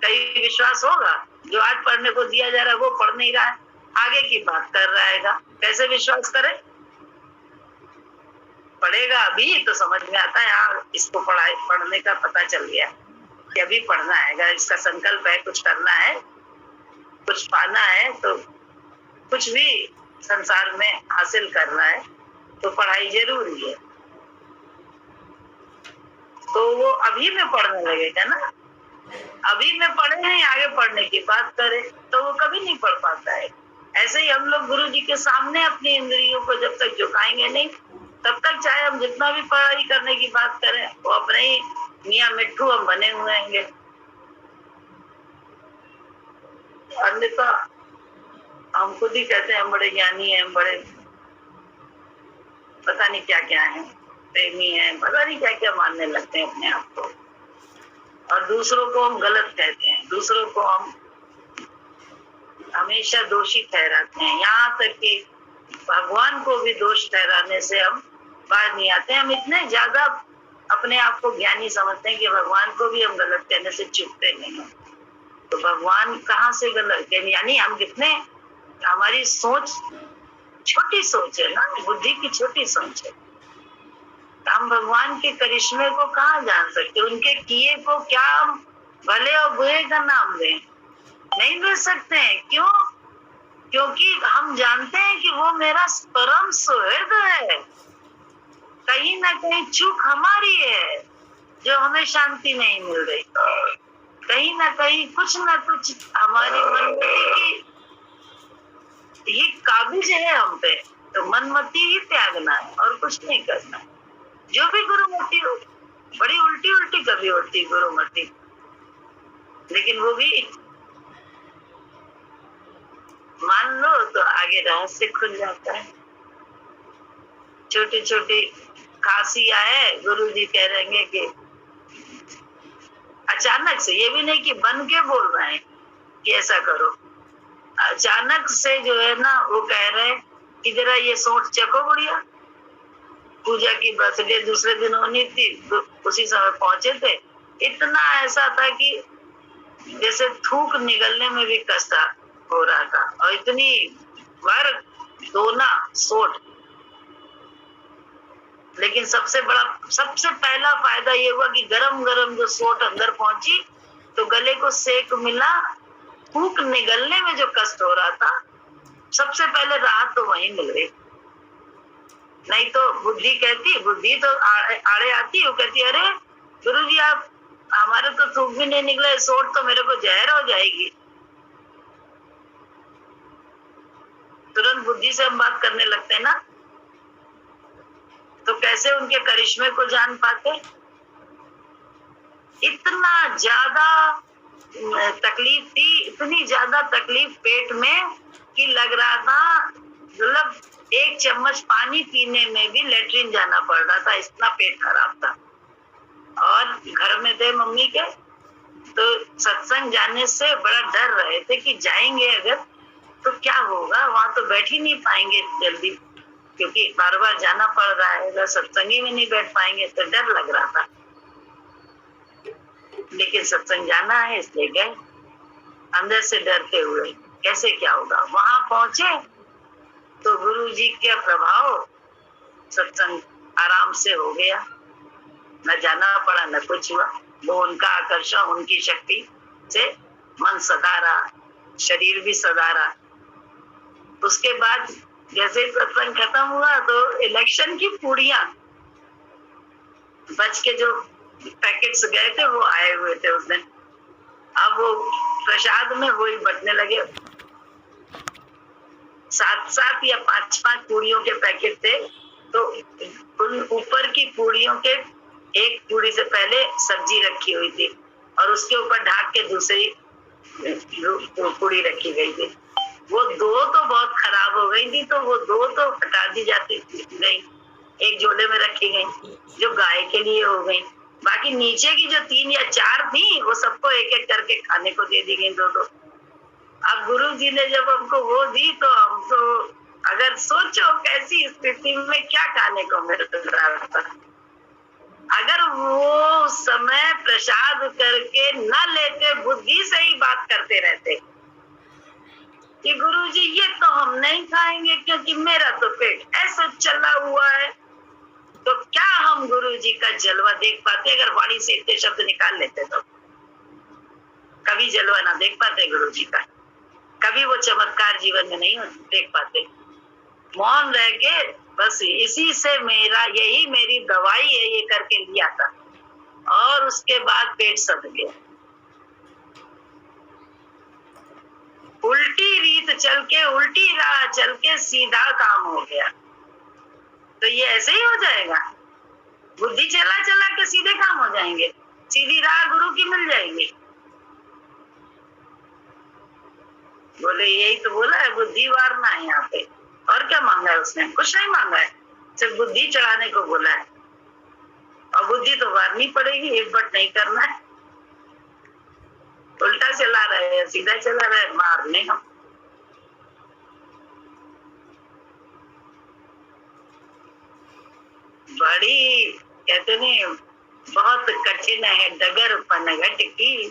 कहीं विश्वास होगा? जो आज पढ़ने को दिया जा रहा है वो पढ़ नहीं रहा है, आगे की बात कर रहेगा, कैसे विश्वास करे? पढ़ेगा अभी तो समझ में आता है, यार इसको पढ़ने का पता चल गया कि अभी पढ़ना है, अगर इसका संकल्प है कुछ करना है, कुछ पाना है, तो कुछ भी संसार में हासिल करना है तो पढ़ाई जरूरी है। तो वो अभी में पढ़ने लगेगा ना, अभी में पढ़े नहीं आगे पढ़ने की बात करे तो वो कभी नहीं पढ़ पाता है। ऐसे ही हम लोग गुरु जी के सामने अपनी इंद्रियों को जब तक झुकाएंगे नहीं, तब तक चाहे हम जितना भी पढ़ाई करने की बात करें, वो अपने ही मियाँ मिट्ठू हम बने हुए हैं। अन्यथा हम खुद ही कहते हैं हम बड़े ज्ञानी हैं, बड़े पता नहीं क्या क्या है, प्रेमी हैं, पता नहीं क्या क्या मानने लगते हैं अपने आप को, और दूसरों को हम गलत कहते हैं, दूसरों को हम हमेशा दोषी ठहराते हैं। यहाँ तक कि भगवान को भी दोष ठहराने से हम बाहर नहीं आते। हम इतने ज्यादा अपने आप को ज्ञानी समझते हैं कि भगवान को भी हम गलत कहने से चूकते नहीं हैं। तो भगवान कहाँ से गलत कहें? यानी हम कितने, हमारी सोच छोटी सोच है ना, बुद्धि की छोटी सोच है। हम भगवान के करिश्मे को कहाँ जान सकते? उनके किए को क्या हम भले और बुरे का नाम दें? नहीं दे सकते हैं। क्यों? क्योंकि हम जानते हैं कि वो मेरा परम सुहृद है। कहीं ना कहीं चूक हमारी है जो हमें शांति नहीं मिल रही, कहीं ना कहीं कुछ ना कुछ हमारी मनमति की ये काबिज है हम पे, तो मनमति ही त्यागना है और कुछ नहीं करना है। जो भी गुरुमति हो, बड़ी उल्टी उल्टी कभी होती गुरुमति, लेकिन वो भी मान लो तो आगे रहस्य खुल जाता है। छोटी छोटी खांसी आए, गुरु जी कह रहेंगे कि अचानक से, ये भी नहीं कि बन के बोल रहे हैं कि ऐसा करो, अचानक से जो है ना वो कह रहे हैं कि जरा ये सोच चको बुढ़िया। पूजा की बर्थडे दूसरे दिन होनी थी, उसी समय पहुंचे थे। इतना ऐसा था कि जैसे थूक निगलने में भी कष्ट हो रहा था, और इतनी बार दोना सोट। लेकिन सबसे पहला फायदा ये हुआ कि गरम गरम जो सोट अंदर पहुंची तो गले को सेक मिला। थूक निगलने में जो कष्ट हो रहा था, सबसे पहले राहत तो वहीं मिल गई। नहीं तो बुद्धि तो आड़े आती, वो कहती अरे गुरुजी आप, हमारे तो थूक भी नहीं निकला, सोट तो मेरे को जहर हो जाएगी। तुरंत बुद्धि से हम बात करने लगते हैं ना, तो कैसे उनके करिश्मे को जान पाते? इतना ज्यादा तकलीफ थी, इतनी ज्यादा तकलीफ पेट में कि लग रहा था मतलब एक चम्मच पानी पीने में भी लेटरिन जाना पड़ रहा था, इतना पेट खराब था। और घर में थे मम्मी के, तो सत्संग जाने से बड़ा डर रहे थे कि जाएंगे अगर तो क्या होगा, वहां तो बैठ ही नहीं पाएंगे जल्दी, क्योंकि बार बार जाना पड़ रहा है, अगर सत्संगी में नहीं बैठ पाएंगे तो डर लग रहा था। लेकिन सत्संग जाना है इसलिए गए, अंदर से डरते हुए कैसे क्या होगा। वहां पहुंचे तो गुरु जी के प्रभाव, सत्संग आराम से हो गया, न जाना पड़ा न कुछ हुआ। वो उनका आकर्षण, उनकी शक्ति से मन सदा रहा, शरीर भी सदा रहा। उसके बाद जैसे सत्संग खत्म हुआ तो इलेक्शन की पूड़ियां बच के जो पैकेट्स गए थे वो आए हुए थे उस दिन। अब वो प्रसाद में वही बटने लगे, 7-7 या 5-5 पूड़ियों के पैकेट थे। तो उन ऊपर की पूड़ियों के एक पूड़ी से पहले सब्जी रखी हुई थी और उसके ऊपर ढाक के दूसरी पूड़ी रखी गई थी। वो 2 तो बहुत खराब हो गई थी, तो वो 2 तो हटा दी जाती गई, एक झोले में रखी गई जो गाय के लिए हो गई। बाकी नीचे की जो 3 या 4 थी वो सबको एक एक करके खाने को दे दी गई, 2-2। अब गुरु जी ने जब हमको वो दी तो हम तो, अगर सोचो कैसी स्थिति में क्या खाने को मिल रहा था। अगर वो समय प्रसाद करके न लेते, बुद्धि से ही बात करते रहते कि गुरु जी ये तो हम नहीं खाएंगे क्योंकि मेरा तो पेट ऐसा चला हुआ है, तो क्या हम गुरु जी का जलवा देख पाते? अगर वाणी से इतने शब्द निकाल लेते तो कभी जलवा ना देख पाते गुरु जी का, कभी वो चमत्कार जीवन में नहीं देख पाते। मौन रह के बस इसी से मेरा, यही मेरी दवाई है, ये करके लिया था। और उसके बाद पेट सद गया, उल्टी रीत चल के, उल्टी राह चल के सीधा काम हो गया। तो ये ऐसे ही हो जाएगा, बुद्धि चला चला के सीधे काम हो जाएंगे, सीधी राह गुरु की मिल जाएगी। बोले यही तो बोला है, बुद्धि वारना है यहाँ पे। और क्या मांगा है उसने? कुछ नहीं मांगा है, सिर्फ बुद्धि चढ़ाने को बोला है। और बुद्धि तो वारनी पड़ेगी, एक बट नहीं करना है। उल्टा चला रहे हैं, सीधा चला रहे, मारने हम। बड़ी कहते नहीं, बहुत कठिन है डगर पनघट की,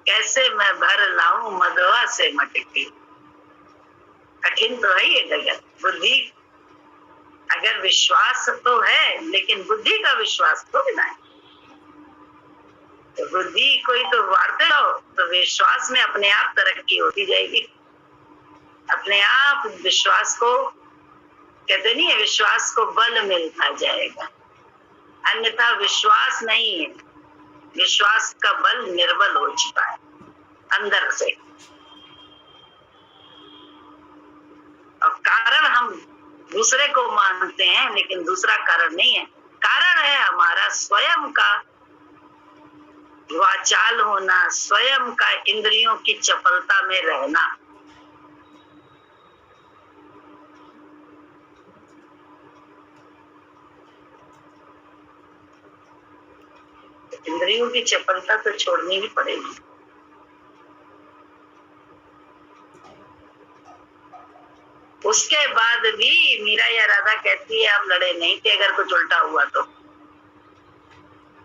कैसे मैं भर लाऊं मधवा से मटकी। कठिन तो है ये डगर। बुद्धि, अगर विश्वास तो है लेकिन बुद्धि का विश्वास तो बिना है। तो बुद्धि कोई तो वार्ते हो तो विश्वास में अपने आप तरक्की होती जाएगी। अपने आप विश्वास को, कहते नहीं है, विश्वास को बल मिलता जाएगा, अन्यथा विश्वास नहीं है। विश्वास का बल निर्बल हो चुका है अंदर से। और कारण हम दूसरे को मानते हैं, लेकिन दूसरा कारण नहीं है। कारण है हमारा स्वयं का वाचाल होना, स्वयं का इंद्रियों की चपलता में रहना। इंद्रियों की चपलता तो छोड़नी ही पड़ेगी। उसके बाद भी मीरा या राधा कहती है हम लड़े नहीं थे, अगर कुछ उल्टा हुआ तो।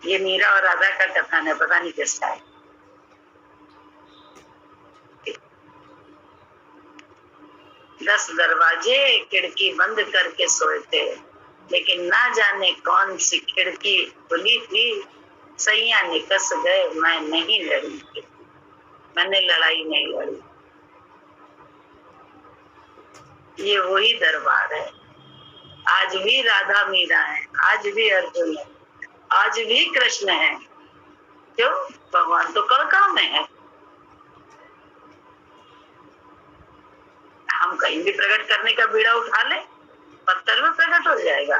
ये मीरा और राधा का कथन है, पता नहीं किसका है। दस दरवाजे खिड़की बंद करके सोए थे, लेकिन ना जाने कौन सी खिड़की खुली थी, सैया निकस गए, मैं नहीं लड़ी थी, मैंने लड़ाई नहीं लड़ी। ये वही दरबार है। आज भी राधा मीरा है, आज भी अर्जुन है, आज भी कृष्ण है। क्यों? भगवान तो कल में है। हम कहीं भी प्रकट करने का बीड़ा उठा ले, पत्थर में प्रकट हो जाएगा।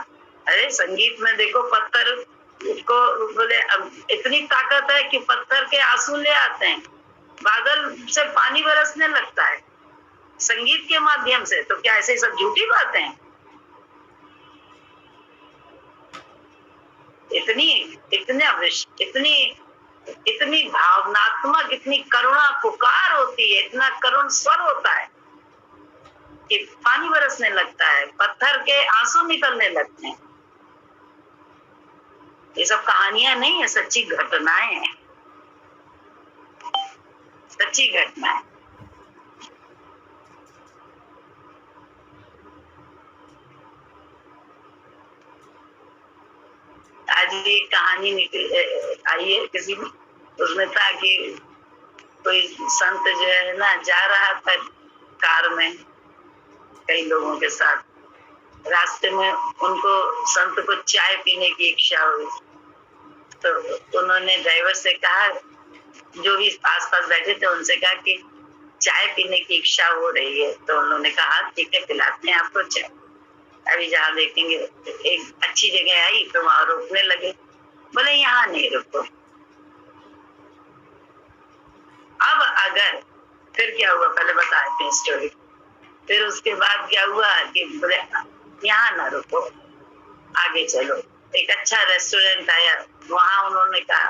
अरे संगीत में देखो, पत्थर को बोले अब इतनी ताकत है कि पत्थर के आंसू ले आते हैं, बादल से पानी बरसने लगता है संगीत के माध्यम से। तो क्या ऐसे सब झूठी बातें हैं? इतनी भावनात्मक, इतनी करुणा पुकार होती है, इतना करुण स्वर होता है कि पानी बरसने लगता है, पत्थर के आंसू निकलने लगते हैं। ये सब कहानियां नहीं है, सच्ची घटनाएं हैं, सच्ची घटनाएं। आज ये कहानी आई है किसी में, उसमें था कि कोई संत जो है ना जा रहा था कार में कई लोगों के साथ, रास्ते में उनको संत को चाय पीने की इच्छा हुई, तो उन्होंने ड्राइवर से कहा, जो भी आसपास बैठे थे उनसे कहा कि चाय पीने की इच्छा हो रही है। तो उन्होंने कहा ठीक है, पिलाते हैं आपको चाय, अभी जहाँ देखेंगे। एक अच्छी जगह आई तो वहां रोकने लगे, बोले यहाँ नहीं रुको। अब अगर फिर क्या हुआ, पहले बताते हैं स्टोरी। फिर उसके बाद क्या हुआ कि बोले यहाँ ना रुको, आगे चलो। एक अच्छा रेस्टोरेंट आया, वहां उन्होंने कहा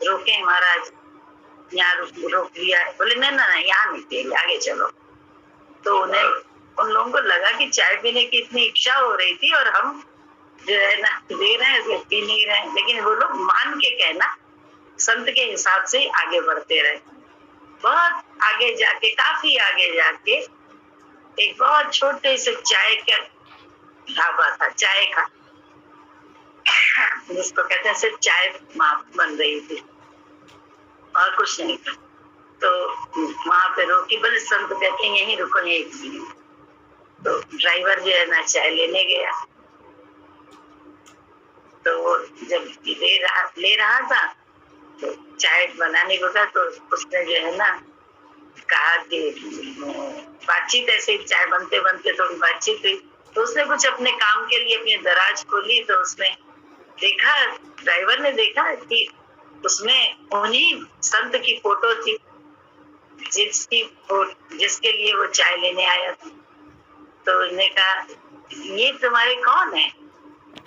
रोके महाराज, यहाँ रोक लिया। बोले नहीं ना, यहाँ नहीं पिएंगे, आगे चलो। तो उन्हें उन लोगों को लगा कि चाय पीने की इतनी इच्छा हो रही थी और हम जो है ना दे रहे हैं, पी नहीं रहे हैं, लेकिन वो लोग मान के कहना संत के हिसाब से आगे बढ़ते रहे। बहुत आगे जाके, काफी आगे जाके एक बहुत छोटे से चाय का ढाबा था, चाय का, जिसको कहते हैं सिर्फ चाय बन रही थी और कुछ नहीं था। तो वहां पे रोकी, बोले संत कहते हैं यहीं रुको, यहीं। तो ड्राइवर जो है ना चाय लेने गया, तो वो जब ले रहा था तो चाय बनाने को था, तो उसने जो है ना कहा कि बातचीत, ऐसे चाय बनते बनते थोड़ी बातचीत हुई, तो उसने कुछ अपने काम के लिए अपनी दराज खोली, तो उसने देखा, ड्राइवर ने देखा कि उसमें उन्हीं संत की फोटो थी जिसके लिए वो चाय लेने आया था। तो उसने कहा ये तुम्हारे कौन है?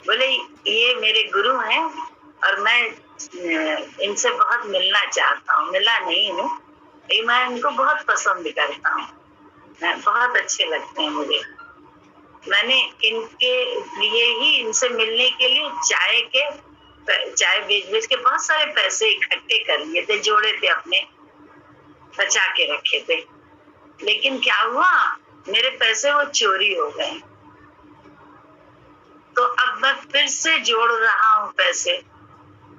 बोले ये मेरे गुरु हैं और मैं इनसे बहुत मिलना चाहता हूँ, मिला नहीं हूँ, मैं इनको बहुत पसंद करता हूँ, बहुत अच्छे लगते हैं मुझे। मैंने इनके लिए ही, इनसे मिलने के लिए चाय बेच के बहुत सारे पैसे इकट्ठे कर लिए थे, जोड़े थे, अपने बचा के रखे थे। लेकिन क्या हुआ, मेरे पैसे वो चोरी हो गए। तो अब मैं फिर से जोड़ रहा हूँ पैसे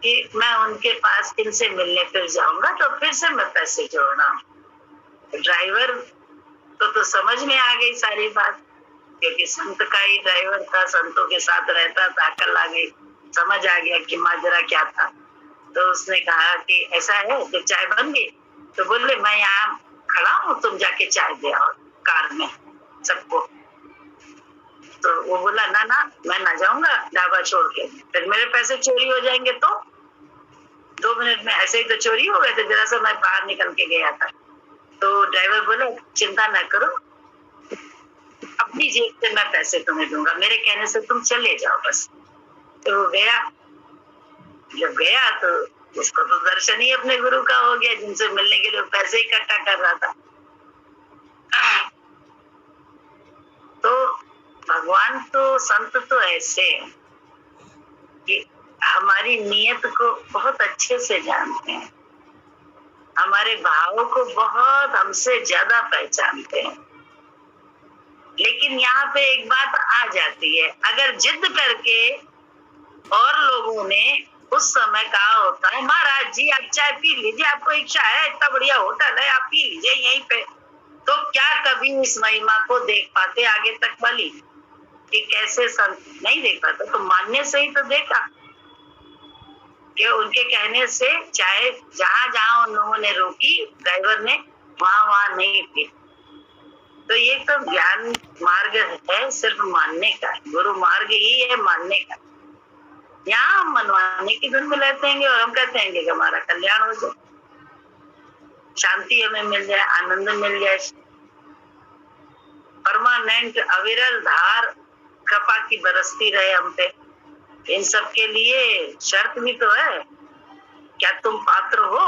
कि मैं उनके पास इनसे मिलने फिर जाऊंगा, तो फिर से मैं पैसे जोड़ रहा हूँ। ड्राइवर तो समझ में आ गई सारी बात, क्योंकि संत का ही ड्राइवर था, संतों के साथ रहता था, अकल आ गई, समझ आ गया कि माजरा क्या था। तो उसने कहा कि ऐसा है कि चाय बन गई? तो बोले मैं यहाँ खड़ा हूँ, तुम जाके चाय दे आओ कार में सबको। तो वो बोला ना मैं ना जाऊंगा ढाबा छोड़ के, फिर मेरे पैसे चोरी हो जाएंगे। तो 2 मिनट में ऐसे ही तो चोरी हो गए थे, जरा सा मैं बाहर निकल के गया था। तो ड्राइवर बोले चिंता ना करो, अपनी जेब से मैं पैसे तुम्हें दूंगा, मेरे कहने से तुम चले जाओ बस। तो वो गया, जब गया तो उसको तो दर्शन ही अपने गुरु का हो गया, जिनसे मिलने के लिए पैसे इकट्ठा कर रहा था। तो भगवान तो, संत तो ऐसे कि हमारी नीयत को बहुत अच्छे से जानते हैं, हमारे भावों को बहुत हमसे ज्यादा पहचानते हैं। लेकिन यहाँ पे एक बात आ जाती है, अगर जिद करके और लोगों ने उस समय कहा होता है महाराज जी आप चाय पी लीजिए, आपको इच्छा है, इतना बढ़िया होटल है, आप पी लीजिए यहीं पे, तो क्या कभी इस महिमा को देख पाते आगे तक वाली कि कैसे संत नहीं देख पाता? तो मानने से ही तो देखा कि उनके कहने से चाहे जहां जहां उन लोगों ने रोकी ड्राइवर ने, वहां नहीं पी। तो ये तो ज्ञान मार्ग है, सिर्फ मानने का। गुरु मार्ग ही है मानने का। यहाँ हम मनवाने की धुन में रहते हैं और हम कहते हैं कि हमारा कल्याण हो जाए, शांति हमें मिल जाए, आनंद मिल जाए, परमानेंट अविरल धार कृपा की बरसती रहे हम पे। इन सब के लिए शर्त भी तो है, क्या तुम पात्र हो,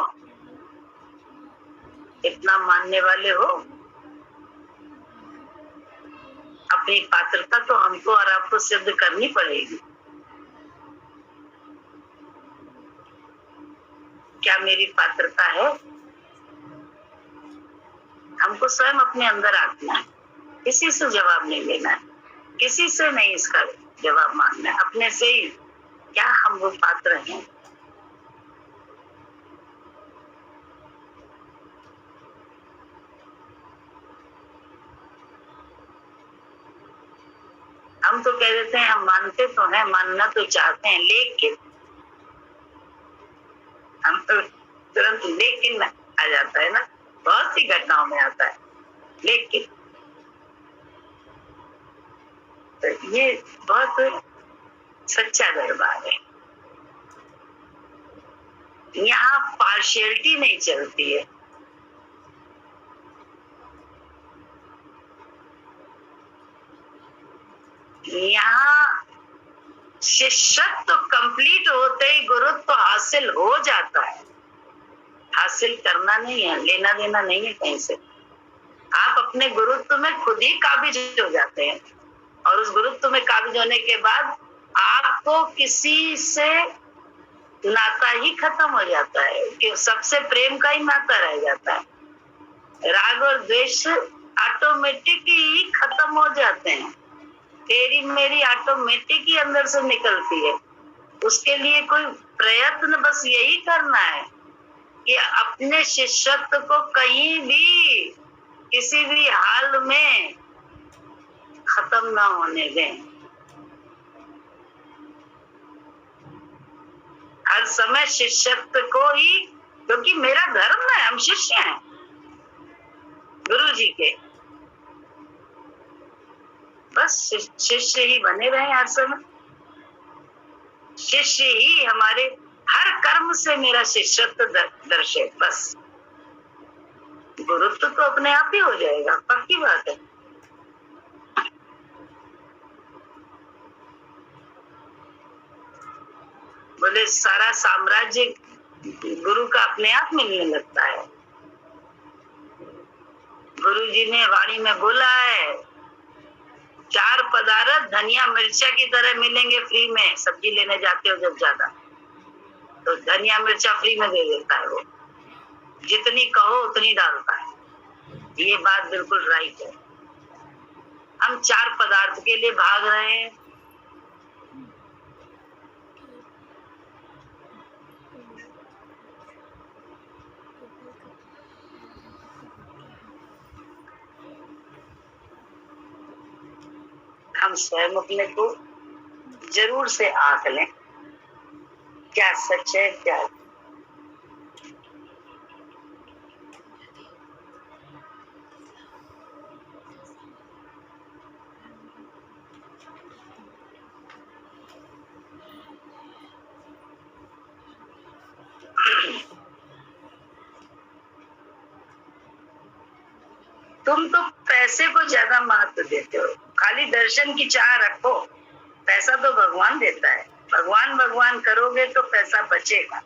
इतना मानने वाले हो? अपनी पात्रता तो हमको और आपको सिद्ध करनी पड़ेगी। क्या मेरी पात्रता है? हमको स्वयं अपने अंदर आना है, किसी से जवाब नहीं लेना है, किसी से नहीं इसका जवाब मांगना है, अपने से ही। क्या हम वो पात्र हैं? हम तो कह देते हैं हम मानते तो हैं, मानना तो चाहते हैं, लेकिन हम तो तुरंत लेकिन आ जाता है ना, बहुत सी घटनाओं में आता है लेकिन। तो ये बहुत सच्चा दरबार है, यहाँ पार्शियलिटी नहीं चलती है। यहाँ शिष्यत्व कंप्लीट होते ही गुरुत्व तो हासिल हो जाता है। हासिल करना नहीं है, लेना देना नहीं है कहीं से। आप अपने गुरुत्व में खुद ही काबिज हो जाते हैं और उस गुरुत्व में काबिज होने के बाद आपको किसी से नाता ही खत्म हो जाता है, कि सबसे प्रेम का ही नाता रह जाता है। राग और द्वेष ऑटोमेटिक ही खत्म हो जाते हैं, तेरी मेरी ऑटोमेटिक ही अंदर से निकलती है। उसके लिए कोई प्रयत्न बस यही करना है कि अपने शिष्यत्व को कहीं भी किसी भी हाल में खत्म ना होने दें। हर समय शिष्यत्व को ही, क्योंकि मेरा धर्म है, हम शिष्य हैं गुरु जी के, बस शिष्य ही बने रहे हर समय। शिष्य ही हमारे हर कर्म से मेरा शिष्यत्व दर्शे, बस गुरुत्व तो अपने आप ही हो जाएगा, पक्की बात है। बोले सारा साम्राज्य गुरु का अपने आप मिलने लगता है। गुरु जी ने वाणी में बोला है, 4 पदार्थ धनिया मिर्चा की तरह मिलेंगे फ्री में। सब्जी लेने जाते हो जब ज्यादा, तो धनिया मिर्चा फ्री में दे देता है वो, जितनी कहो उतनी डालता है। ये बात बिल्कुल राइट है। हम 4 पदार्थ के लिए भाग रहे हैं। हम स्वयं अपने को जरूर से आंक लें, क्या सच है क्या। तुम तो पैसे को ज्यादा महत्व देते हो, खाली दर्शन की चाह रखो। पैसा तो भगवान देता है, भगवान भगवान करोगे तो पैसा बचेगा,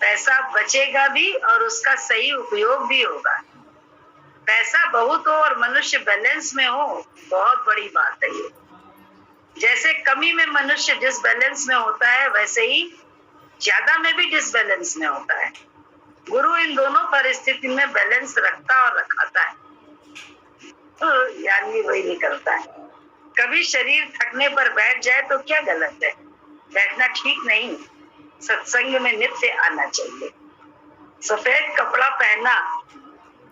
पैसा बचेगा भी और उसका सही उपयोग भी होगा। पैसा बहुत हो और मनुष्य बैलेंस में हो, बहुत बड़ी बात है ये। जैसे कमी में मनुष्य डिसबैलेंस में होता है, वैसे ही ज्यादा में भी डिसबैलेंस में होता है। गुरु इन दोनों परिस्थिति में बैलेंस रखता और रखाता है, तो यानी वही निकलता है। कभी शरीर थकने पर बैठ जाए तो क्या गलत है, बैठना ठीक नहीं। सत्संग में नित्य आना चाहिए। सफेद कपड़ा पहना,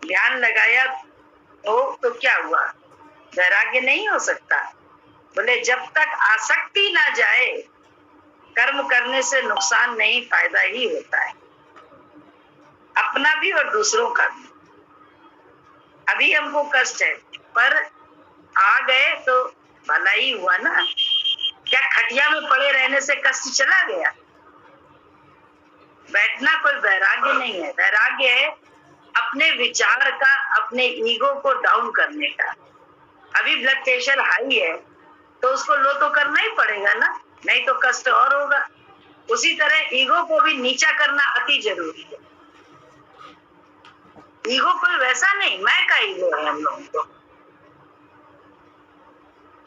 ध्यान लगाया हो तो क्या हुआ, वैराग्य नहीं हो सकता। बोले जब तक आसक्ति ना जाए, कर्म करने से नुकसान नहीं, फायदा ही होता है, अपना भी और दूसरों का भी। अभी हमको कष्ट है, पर आ गए तो भला ही हुआ ना। क्या खटिया में पड़े रहने से कष्ट चला गया? बैठना कोई वैराग्य नहीं है। वैराग्य है अपने विचार का, अपने ईगो को डाउन करने का। अभी ब्लड प्रेशर हाई है तो उसको लो तो करना ही पड़ेगा ना, नहीं तो कष्ट और होगा। उसी तरह ईगो को भी नीचा करना अति जरूरी है। ईगो कोई वैसा नहीं, मैं का ईगो है हम लोगों को,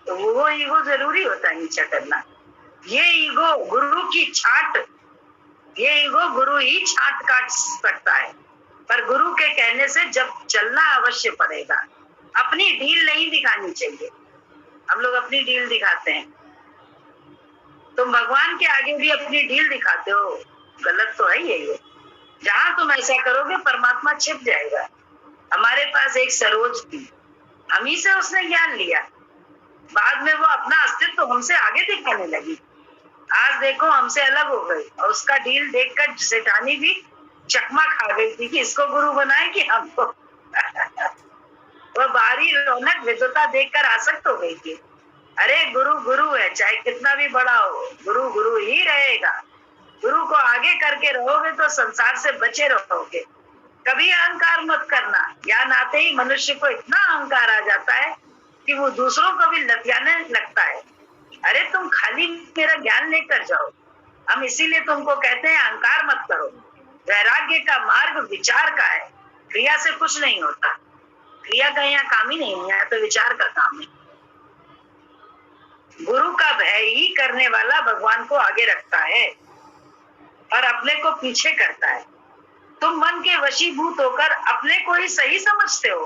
तो वो ईगो जरूरी होता है नीचा करना। ये ईगो गुरु की छाट, ये ईगो गुरु ही छाट काट सकता है, पर गुरु के कहने से जब चलना अवश्य पड़ेगा। अपनी ढील नहीं दिखानी चाहिए। हम लोग अपनी ढील दिखाते हैं, तुम भगवान के आगे भी अपनी ढील दिखाते हो, गलत तो है ये। जहां तुम ऐसा करोगे परमात्मा छिप जाएगा। हमारे पास एक सरोज थी, हम ही से उसने ज्ञान लिया, बाद में वो अपना अस्तित्व हमसे आगे दिखाने लगी। आज देखो हमसे अलग हो गई, और उसका ढील देखकर सेठानी भी चकमा खा गई थी कि इसको गुरु बनाए कि हमको। वो बाहरी रौनक विद्वता देखकर आसक्त हो गई थी। अरे गुरु गुरु है, चाहे कितना भी बड़ा हो, गुरु गुरु ही रहेगा। गुरु को आगे करके रहोगे तो संसार से बचे रहोगे। कभी अहंकार मत करना। ज्ञान आते ही मनुष्य को इतना अहंकार आ जाता है कि वो दूसरों को भी लतियाने लगता है। अरे तुम खाली मेरा ज्ञान लेकर जाओ, हम इसीलिए तुमको कहते हैं अहंकार मत करो। वैराग्य का मार्ग विचार का है, क्रिया से कुछ नहीं होता। क्रिया का यहाँ काम ही नहीं है, यहाँ तो विचार का काम है। गुरु का भय ही करने वाला भगवान को आगे रखता है और अपने को पीछे करता है। तुम मन के वशीभूत होकर अपने को ही सही समझते हो।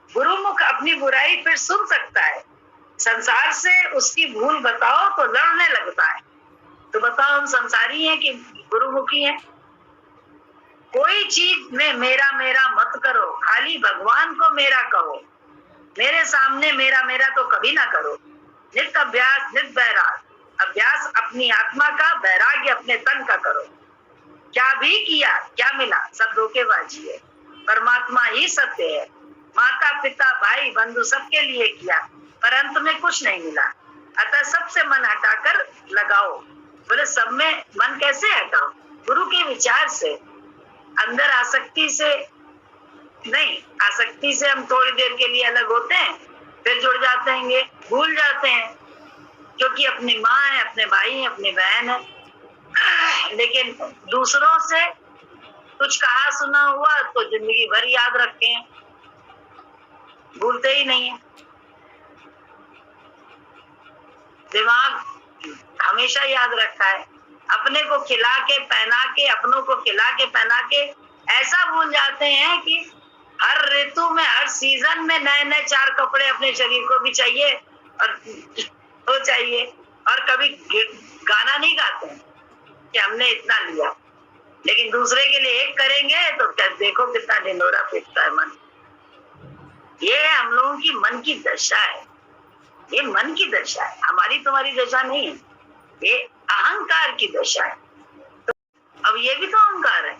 गुरुमुख अपनी बुराई फिर सुन सकता है। संसार से उसकी भूल बताओ तो लड़ने लगता है। तो बताओ हम संसारी हैं कि गुरुमुखी हैं? कोई चीज में मेरा मेरा मत करो, खाली भगवान को मेरा कहो। मेरे सामने मेरा मेरा तो कभी ना करो। नित्य अभ्यास नित्य वैराग, अभ्यास अपनी आत्मा का, वैराग्य अपने तन का करो। क्या भी किया क्या मिला, सब धोखेबाजी है। परमात्मा ही सत्य है। माता पिता भाई बंधु सबके लिए किया, पर अंत में कुछ नहीं मिला। अतः सबसे मन हटाकर लगाओ। बोले सब में मन कैसे हटाओ? गुरु के विचार से। अंदर आसक्ति से नहीं, आसक्ति से हम थोड़ी देर के लिए अलग होते हैं, फिर जुड़ जाते हैं, भूल जाते हैं, क्योंकि अपनी माँ है, अपने भाई है, अपनी बहन है। लेकिन दूसरों से कुछ कहा सुना हुआ तो जिंदगी भर याद रखते हैं, भूलते ही नहीं है। दिमाग हमेशा याद रखता है। अपने को खिला के पहना के, अपनों को खिला के पहना के ऐसा भूल जाते हैं कि हर ऋतु में, हर सीजन में नए नए चार कपड़े अपने शरीर को भी चाहिए और तो चाहिए। और कभी गाना नहीं गाते हैं कि हमने इतना लिया, लेकिन दूसरे के लिए एक करेंगे तो देखो कितना ढिंडोरा पीटता है मन। ये हम लोगों की मन की दशा है, ये मन की दशा है, हमारी तुम्हारी दशा नहीं है, ये अहंकार की दशा है। तो अब ये भी तो अहंकार है।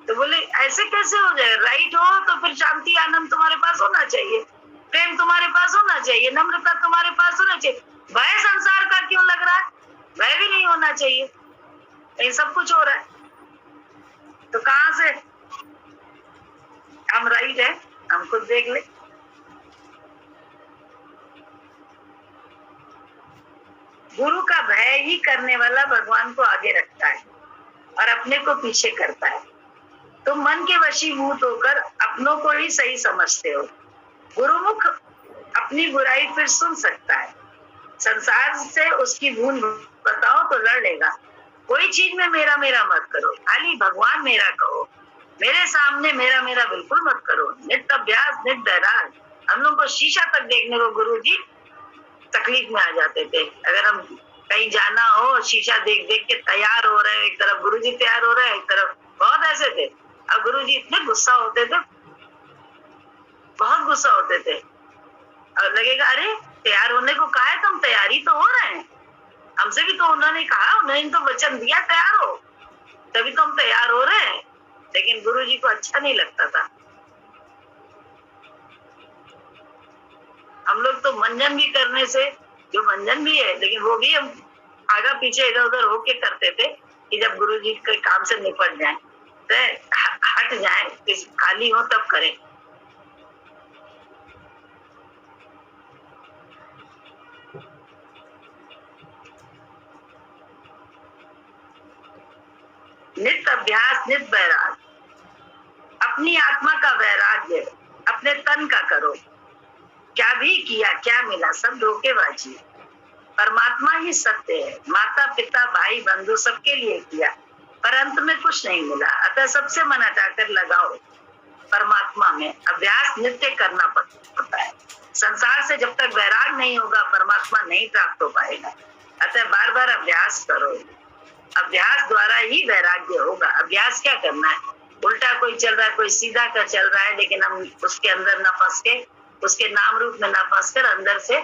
तो बोले ऐसे कैसे हो जाए? राइट हो तो फिर शांति आनंद तुम्हारे पास होना चाहिए, प्रेम तुम्हारे पास होना चाहिए, नम्रता तुम्हारे पास होना चाहिए। भय संसार का क्यों लग रहा है? भय भी नहीं होना चाहिए, ये सब कुछ हो रहा है। तो कहां से हम राइट है? हम खुद देख ले। गुरु का भय ही करने वाला भगवान को आगे रखता है और अपने को पीछे करता है। तुम मन के वशीभूत होकर अपनों को ही सही समझते हो। गुरुमुख अपनी बुराई फिर सुन सकता है। संसार से उसकी भूल बताओ तो लड़ लेगा। कोई चीज में मेरा मेरा मत करो, खाली भगवान मेरा कहो। मेरे सामने मेरा मेरा बिल्कुल मत करो। नित्य अभ्यास नित्य वैराग। हम लोग को शीशा तक देखने को गुरु जी तकलीफ में आ जाते थे। अगर हम कहीं जाना हो, शीशा देख देख के तैयार हो रहे हैं, एक तरफ गुरु जी तैयार हो रहे हैं, एक तरफ बहुत ऐसे थे। अब गुरु जी इतने गुस्सा होते थे, बहुत गुस्सा होते थे। और लगेगा अरे तैयार होने को कहा है, तुम तैयारी तो हो रहे हैं, हमसे भी तो उन्होंने कहा, उन्होंने तो वचन दिया तैयार हो, तभी तो हम तैयार हो रहे हैं। लेकिन गुरु जी को अच्छा नहीं लगता था। हम लोग तो मंजन भी करने से, जो मंजन भी है, लेकिन वो भी हम आगा पीछे इधर उधर होके करते थे कि जब गुरु जी के काम से निपट जाए, तो हट जाए, खाली हो तब करें। नित्य अभ्यास, नित्य वैराग। अपनी आत्मा का वैराग्य अपने तन का करो। क्या भी किया, क्या मिला, सब धोखेबाजी। परमात्मा ही सत्य है। माता पिता भाई बंधु सबके लिए किया, पर अंत में कुछ नहीं मिला। अतः सबसे मन हटाकर लगाओ परमात्मा में। अभ्यास नित्य करना पड़ता है। संसार से जब तक वैराग नहीं होगा, परमात्मा नहीं प्राप्त हो पाएगा। अतः बार बार अभ्यास करो। अभ्यास द्वारा ही वैराग्य होगा। अभ्यास क्या करना है? उल्टा कोई चल रहा है, कोई सीधा का चल रहा है, लेकिन हम उसके अंदर न फंस के, उसके नाम रूप में न फंस कर अंदर से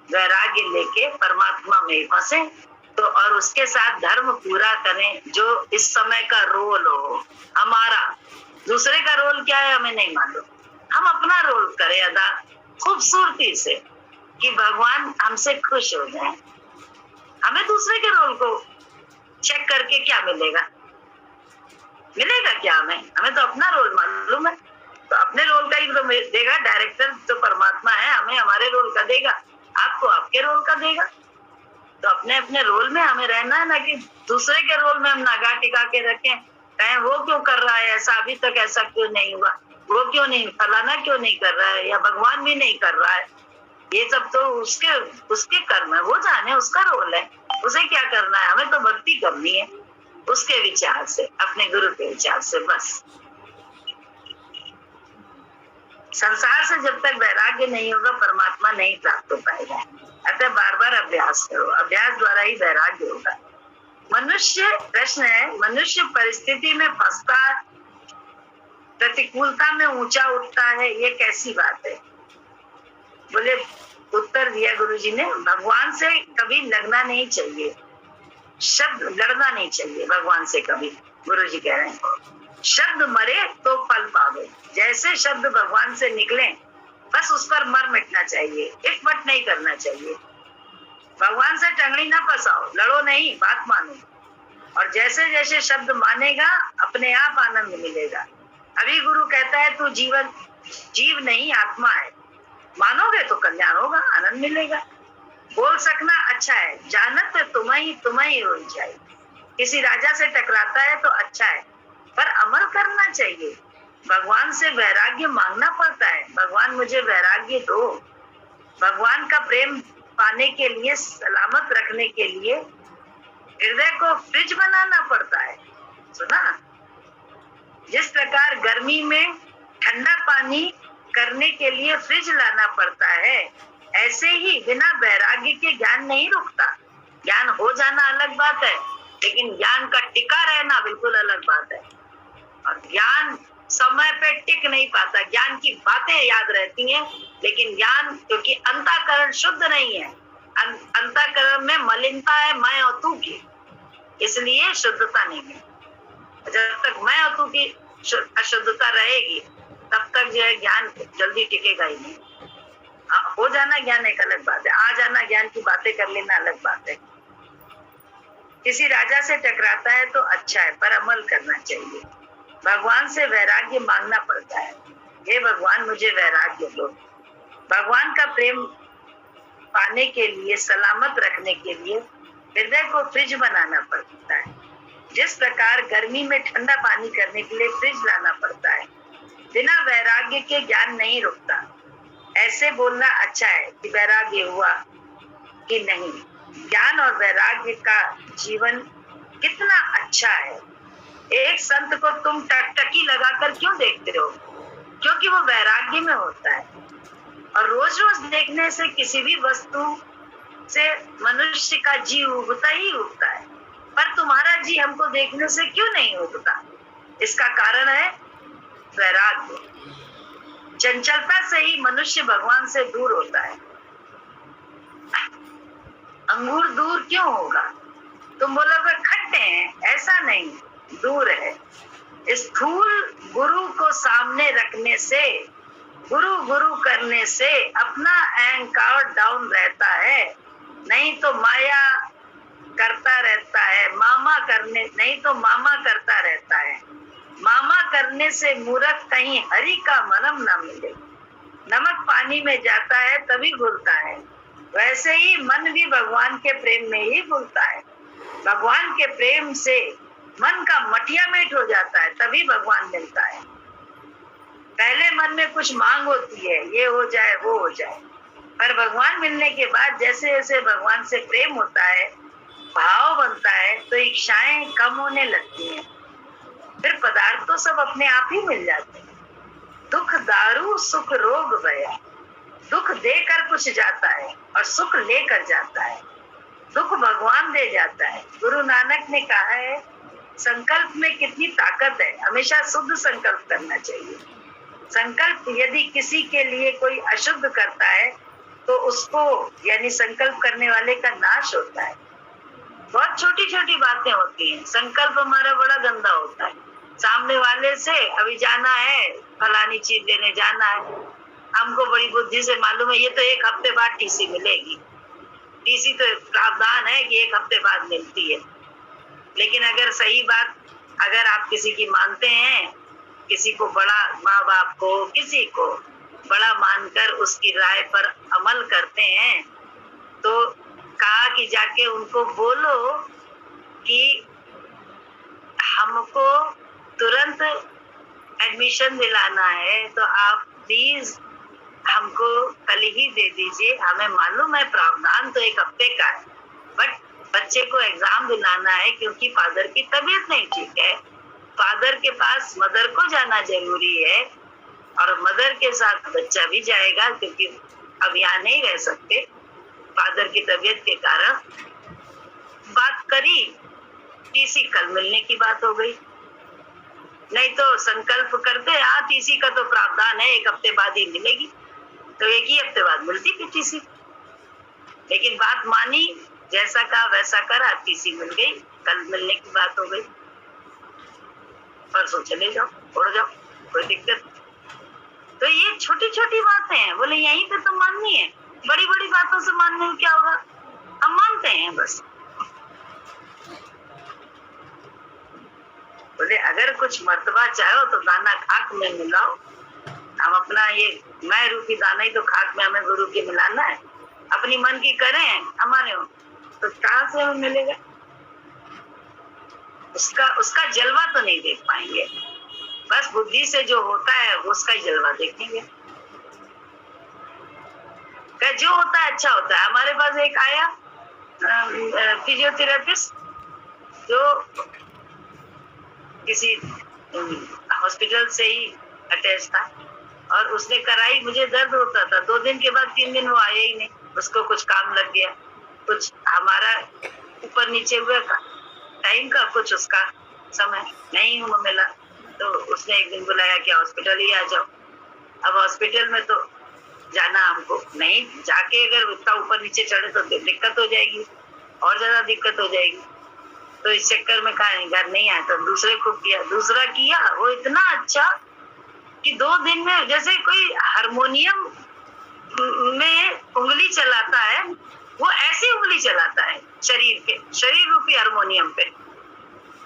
वैराग्य लेके परमात्मा में फंसे, तो और उसके साथ धर्म पूरा करें जो इस समय का रोल हो हमारा। दूसरे का रोल क्या है हमें नहीं मालूम, हम अपना रोल करें अदा खूबसूरती से, कि भगवान हमसे खुश हो जाए। हमें दूसरे के रोल को चेक करके क्या मिलेगा? मिलेगा क्या हमें तो अपना रोल मालूम है, तो अपने रोल का ही तो देगा। डायरेक्टर तो परमात्मा है, हमें हमारे रोल का देगा, आपको आपके रोल का देगा। तो अपने अपने रोल में हमें रहना है, ना कि दूसरे के रोल में हम नागा टिका के रखें, कहें वो क्यों कर रहा है ऐसा, अभी तक ऐसा क्यों नहीं हुआ, वो क्यों नहीं, फलाना क्यों नहीं कर रहा है, या भगवान भी नहीं कर रहा है। ये सब तो उसके कर्म है, वो जाने, उसका रोल है, उसे क्या करना है। हमें तो भक्ति करनी है उसके विचार से, अपने गुरु के विचार से बस। संसार से जब तक वैराग्य नहीं होगा, परमात्मा नहीं प्राप्त हो पाएगा। अतः बार बार अभ्यास करो। अभ्यास द्वारा ही वैराग्य होगा। मनुष्य, प्रश्न है, मनुष्य परिस्थिति में फंसता, प्रतिकूलता में ऊंचा उठता है, ये कैसी बात है? बोले, उत्तर दिया गुरुजी ने, भगवान से कभी लगना नहीं चाहिए, शब्द लड़ना नहीं चाहिए भगवान से कभी। गुरुजी कह रहे हैं, शब्द मरे तो फल पावे। जैसे शब्द भगवान से निकले, बस उस पर मर मिटना चाहिए, इटमट नहीं करना चाहिए। भगवान से टंगड़ी ना फंसाओ, लड़ो नहीं, बात मानो। और जैसे जैसे शब्द मानेगा, अपने आप आनंद मिलेगा। अभी गुरु कहता है तू जीव नहीं आत्मा है, मानोगे तो कल्याण होगा, आनंद मिलेगा। बोल सकना अच्छा है, जानत तुम्हें ही हो जाए। किसी राजा से टकराता है तो अच्छा है, पर अमल करना चाहिए। भगवान से वैराग्य मांगना पड़ता है, भगवान मुझे वैराग्य दो। भगवान का प्रेम पाने के लिए, सलामत रखने के लिए हृदय को फ्रिज बनाना पड़ता है। सुना? जिस प्रकार गर्मी में ठंडा पानी करने के लिए फ्रिज लाना पड़ता है, ऐसे ही बिना वैराग्य के ज्ञान नहीं रुकता। ज्ञान हो जाना अलग बात है, लेकिन ज्ञान का टिका रहना बिल्कुल अलग बात है। और ज्ञान समय पे टिक नहीं पाता। ज्ञान की बातें याद रहती हैं, लेकिन ज्ञान, क्योंकि अंतःकरण शुद्ध नहीं है, अंतःकरण में मलिनता है, मैं और तू की, इसलिए शुद्धता नहीं है। जब तक मैं और तू की अशुद्धता रहेगी, तब तक जो है ज्ञान जल्दी टिकेगा ही नहीं। हो जाना ज्ञान एक अलग बात है, आ जाना ज्ञान की बातें कर लेना अलग बात है। किसी राजा से टकराता है तो अच्छा है, पर अमल करना चाहिए। भगवान से वैराग्य मांगना पड़ता है, हे भगवान मुझे वैराग्य दो। भगवान का प्रेम पाने के लिए, सलामत रखने के लिए हृदय को फ्रिज बनाना पड़ता है। जिस प्रकार गर्मी में ठंडा पानी करने के लिए फ्रिज लाना पड़ता है, बिना वैराग्य के ज्ञान नहीं रुकता। ऐसे बोलना अच्छा है कि वैराग्य हुआ कि नहीं। ज्ञान और वैराग्य का जीवन कितना अच्छा है। एक संत को तुम टकटकी लगाकर क्यों देखते हो? क्योंकि वो वैराग्य में होता है। और रोज रोज देखने से किसी भी वस्तु से मनुष्य का जी उगता ही उगता है, पर तुम्हारा जी हमको देखने से क्यों नहीं उगता? इसका कारण है वैराग्य। चंचलता से ही मनुष्य भगवान से दूर होता है। अंगूर दूर क्यों होगा? तुम बोलोगे खट्टे हैं, ऐसा नहीं, दूर है। स्थूल गुरु को सामने रखने से, गुरु गुरु करने से अपना अहंकार डाउन रहता है, नहीं तो माया करता रहता है। मामा करने, नहीं तो मामा करता रहता है। मामा करने से मूर्ख कहीं हरि का मरम न मिले। नमक पानी में जाता है तभी घुलता है, वैसे ही मन भी भगवान के प्रेम में ही घुलता है। भगवान के प्रेम से मन का मटिया मेट हो जाता है, तभी भगवान मिलता है। पहले मन में कुछ मांग होती है, ये हो जाए वो हो जाए, पर भगवान मिलने के बाद जैसे जैसे भगवान से प्रेम होता है, भाव बनता है, तो इच्छाएं कम होने लगती हैं। फिर पदार्थ तो सब अपने आप ही मिल जाते हैं। दुख दारू सुख रोग भया, दुख देकर कुछ जाता है और सुख लेकर जाता है। दुख भगवान दे जाता है। गुरु नानक ने कहा है, संकल्प में कितनी ताकत है, हमेशा शुद्ध संकल्प करना चाहिए। संकल्प यदि किसी के लिए कोई अशुद्ध करता है तो उसको यानी संकल्प करने वाले का नाश होता है। बहुत छोटी छोटी बातें होती हैं। संकल्प हमारा बड़ा गंदा होता है। सामने वाले से अभी जाना है, फलानी चीज लेने जाना है, हमको बड़ी बुद्धि से मालूम है ये तो 1 हफ्ते बाद टीसी मिलेगी। टीसी तो प्रावधान है कि 1 हफ्ते बाद मिलती है। लेकिन अगर सही बात, अगर आप किसी की मानते हैं, किसी को बड़ा, माँ बाप को, किसी को बड़ा मानकर उसकी राय पर अमल करते हैं, तो कहा कि जाके उनको बोलो कि हमको तुरंत एडमिशन दिलाना है, तो आप प्लीज हमको कल ही दे दीजिए। हमें मालूम है प्रावधान तो 1 हफ्ते का है, बट बच्चे को एग्जाम दिलाना है क्योंकि फादर की तबीयत नहीं ठीक है। फादर के पास मदर को जाना जरूरी है और मदर के साथ बच्चा भी जाएगा क्योंकि अब यहाँ नहीं रह सकते फादर की तबीयत के कारण। बात करी, टीसी कल मिलने की बात हो गई। नहीं तो संकल्प करते, हाँ टीसी का तो प्रावधान है 1 हफ्ते बाद ही मिलेगी, तो 1 ही हफ्ते बाद मिलती थी टीसी। लेकिन बात मानी, जैसा कहा वैसा करा, टीसी मिल गई, कल मिलने की बात हो गई। परसों चले जाओ, उड़ जाओ, कोई दिक्कत। तो ये छोटी छोटी बातें हैं, बोले यहीं पे तो माननी है। बड़ी बड़ी बातों से मानने में क्या होगा, हम मानते हैं बस। बोले अगर कुछ मर्तबा चाहो तो दाना खाक में मिलाओ। हम अपना ये मैं रूपी दाना ही तो खाक में हमें गुरु के मिलाना है। अपनी मन की करें हमारे हो तो कहाँ से हमें मिलेगा? उसका जलवा तो नहीं देख पाएंगे, बस बुद्धि से जो होता है उसका ही जलवा देखेंगे। जो होता है अच्छा होता है। हमारे पास एक आया फिजियोथेरेपिस्ट जो किसी हॉस्पिटल से ही अटैच था और उसने कराई, मुझे दर्द होता था। 2 दिन के बाद 3 दिन वो आया ही नहीं, उसको कुछ काम लग गया, कुछ हमारा ऊपर नीचे हुआ टाइम का, कुछ उसका समय नहीं मिला, तो उसने एक दिन बुलाया कि हॉस्पिटल ही आ जाओ। अब हॉस्पिटल में तो जाना हमको नहीं, जाके अगर उसका ऊपर नीचे चढ़े तो दिक्कत हो जाएगी, और ज्यादा दिक्कत हो जाएगी। तो इस चक्कर में कहा घर नहीं आया, तो दूसरे को किया, दूसरा किया, वो इतना अच्छा कि 2 दिन में जैसे कोई हारमोनियम में उंगली चलाता है, वो ऐसी उंगली चलाता है शरीर रूपी हारमोनियम पे,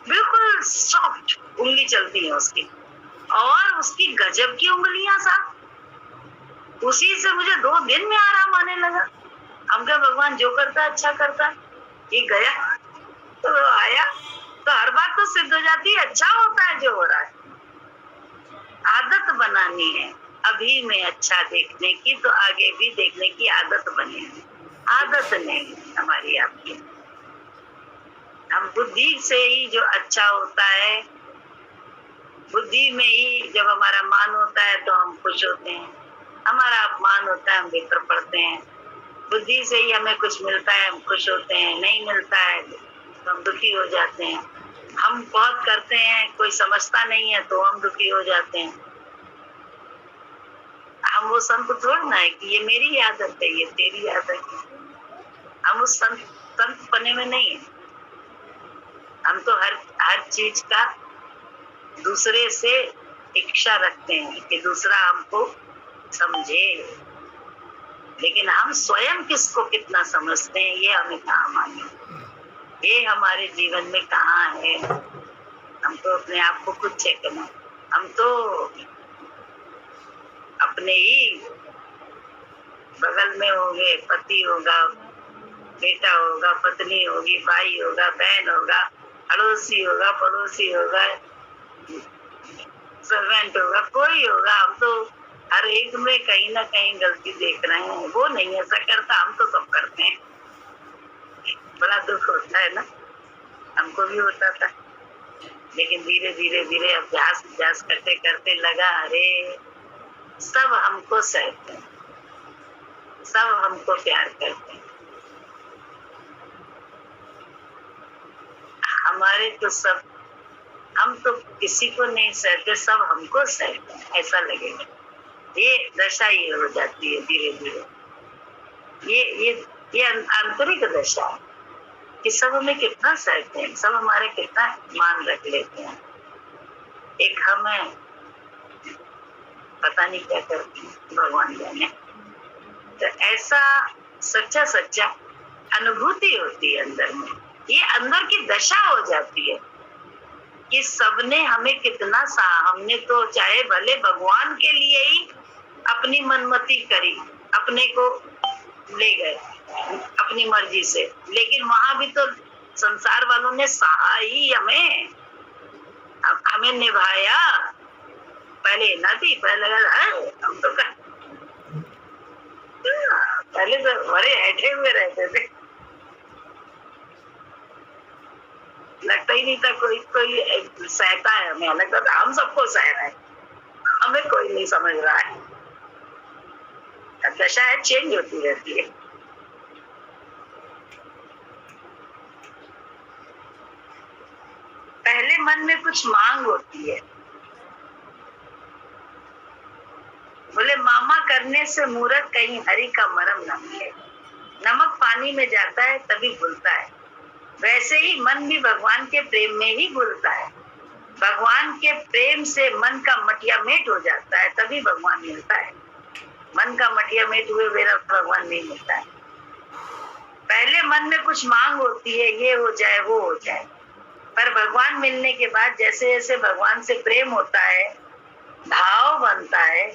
बिल्कुल सॉफ्ट उंगली चलती है उसकी, और उसकी गजब की उंगलियां साहब। उसी से मुझे 2 दिन में आराम आने लगा। हम क्या भगवान जो करता है अच्छा करता है। ये गया तो आया, तो हर बात तो सिद्ध हो जाती है, अच्छा होता है जो हो रहा है। आदत बनानी है अभी में अच्छा देखने की, तो आगे भी देखने की आदत बनेगी। आदत नहीं हमारी आपकी, हम बुद्धि से ही जो अच्छा होता है, बुद्धि में ही जब हमारा मान होता है तो हम खुश होते हैं, हमारा अपमान होता है हम भीतर पड़ते हैं। बुद्धि से ही हमें कुछ मिलता है हम खुश होते हैं, नहीं मिलता है तो हम दुखी हो जाते हैं। हम बहुत करते हैं, कोई समझता नहीं है तो हम दुखी हो जाते हैं। हम वो संत थोड़ना है कि ये मेरी आदत है, ये तेरी आदत है। हम उस संत पने में नहीं है। हम तो हर चीज का दूसरे से इच्छा रखते हैं कि दूसरा हमको समझे, लेकिन हम स्वयं किसको कितना समझते हैं ये हमें कहाँ मालूम। ये हमारे जीवन में कहाँ है। हम तो अपने आप को खुद चेक करना। हम तो अपने ही बगल में होंगे, पति होगा, बेटा होगा, पत्नी होगी, भाई होगा, बहन होगा, अड़ोसी होगा, पड़ोसी होगा, सर्वेंट होगा, कोई होगा। हम तो हर एक में कहीं ना कहीं गलती देख रहे हैं। वो नहीं ऐसा करता, हम तो सब करते हैं। बड़ा दुख होता है ना, हमको भी होता था, लेकिन धीरे धीरे धीरे अभ्यास करते करते लगा अरे सब हमको सहते हैं, सब हमको प्यार करते हैं। हमारे तो सब, हम तो किसी को नहीं सहते, सब हमको सहते हैं, ऐसा लगेगा। ये दशा ये हो जाती है धीरे धीरे। ये आंतरिक दशा है कि सब हमें कितना सहते हैं, सब हमारे कितना मान रख लेते हैं। एक हमें पता नहीं क्या करते हैं, भगवान जाने। तो ऐसा सच्चा सच्चा अनुभूति होती है अंदर में। ये अंदर की दशा हो जाती है कि सबने हमें कितना हमने तो चाहे भले भगवान के लिए ही अपनी मनमति करी, अपने को ले गए अपनी मर्जी से, लेकिन वहां भी तो संसार वालों ने सहा ही हमें निभाया। पहले ना थी, पहले लगा हम तो पहले तो बड़े ऐठे हुए रहते थे, लगता ही नहीं था कोई सहता है हमें। लगता था हम सबको सह रहे हैं, हमें कोई नहीं समझ रहा है। दशा है, चेंज होती रहती है। पहले मन में कुछ मांग होती है, बोले मामा करने से मूरत कहीं हरि का मरम न मिले। नमक पानी में जाता है तभी घुलता है, वैसे ही मन भी भगवान के प्रेम में ही घुलता है। भगवान के प्रेम से मन का मटिया मेट हो जाता है, तभी भगवान मिलता है। मन का मटिया मेट हुए मेरा भगवान नहीं मिलता है। पहले मन में कुछ मांग होती है, ये हो जाए वो हो जाए, पर भगवान मिलने के बाद जैसे जैसे भगवान से प्रेम होता है, भाव बनता है,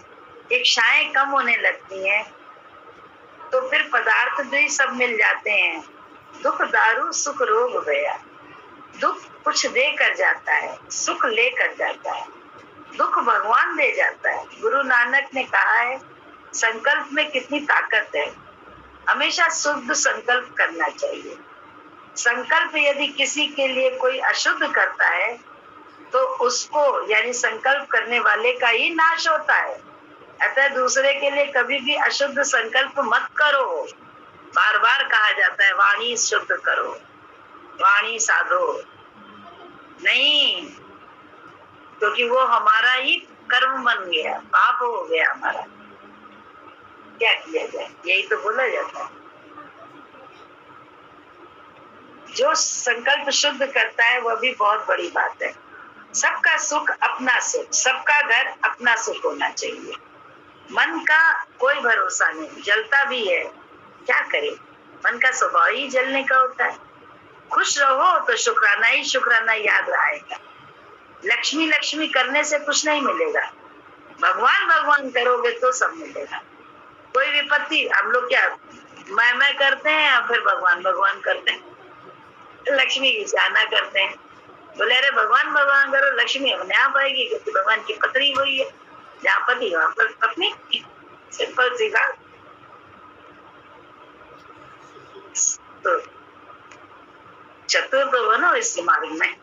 इच्छाएं कम होने लगती हैं, तो फिर पदार्थ भी सब मिल जाते हैं। दुख दारू सुख रोग गया। दुख कुछ दे कर जाता है, सुख ले कर जाता है। दुख भगवान दे जाता है। गुरु नानक ने कहा है संकल्प में कितनी ताकत है। हमेशा शुद्ध संकल्प करना चाहिए। संकल्प यदि किसी के लिए कोई अशुद्ध करता है तो उसको यानी संकल्प करने वाले का ही नाश होता है। अतः दूसरे के लिए कभी भी अशुद्ध संकल्प मत करो। बार बार कहा जाता है वाणी शुद्ध करो, वाणी साधो। नहीं, क्योंकि वो हमारा ही कर्म बन गया, पाप हो गया हमारा। क्या किया जाए, यही तो बोला जाता है। जो संकल्प शुद्ध करता है वह भी बहुत बड़ी बात है। सबका सुख अपना सुख, सबका घर अपना सुख होना चाहिए। मन का कोई भरोसा नहीं, जलता भी है, क्या करे। मन का स्वभाव ही जलने का होता है। खुश रहो तो शुक्राना ही शुक्राना याद आएगा। लक्ष्मी लक्ष्मी करने से कुछ नहीं मिलेगा, भगवान भगवान करोगे तो सब मिलेगा। कोई विपत्ति, हम लोग क्या मैं करते हैं या फिर भगवान भगवान करते हैं, लक्ष्मी की चाहना करते हैं। बोले अरे भगवान भगवान करो, लक्ष्मी अपने आप आएगी, क्योंकि भगवान की पत्नी वही है। जहाँ पति वहां पर पत्नी, सिंपल सी बात। तो चतुर तो बनो इस मार्ग में।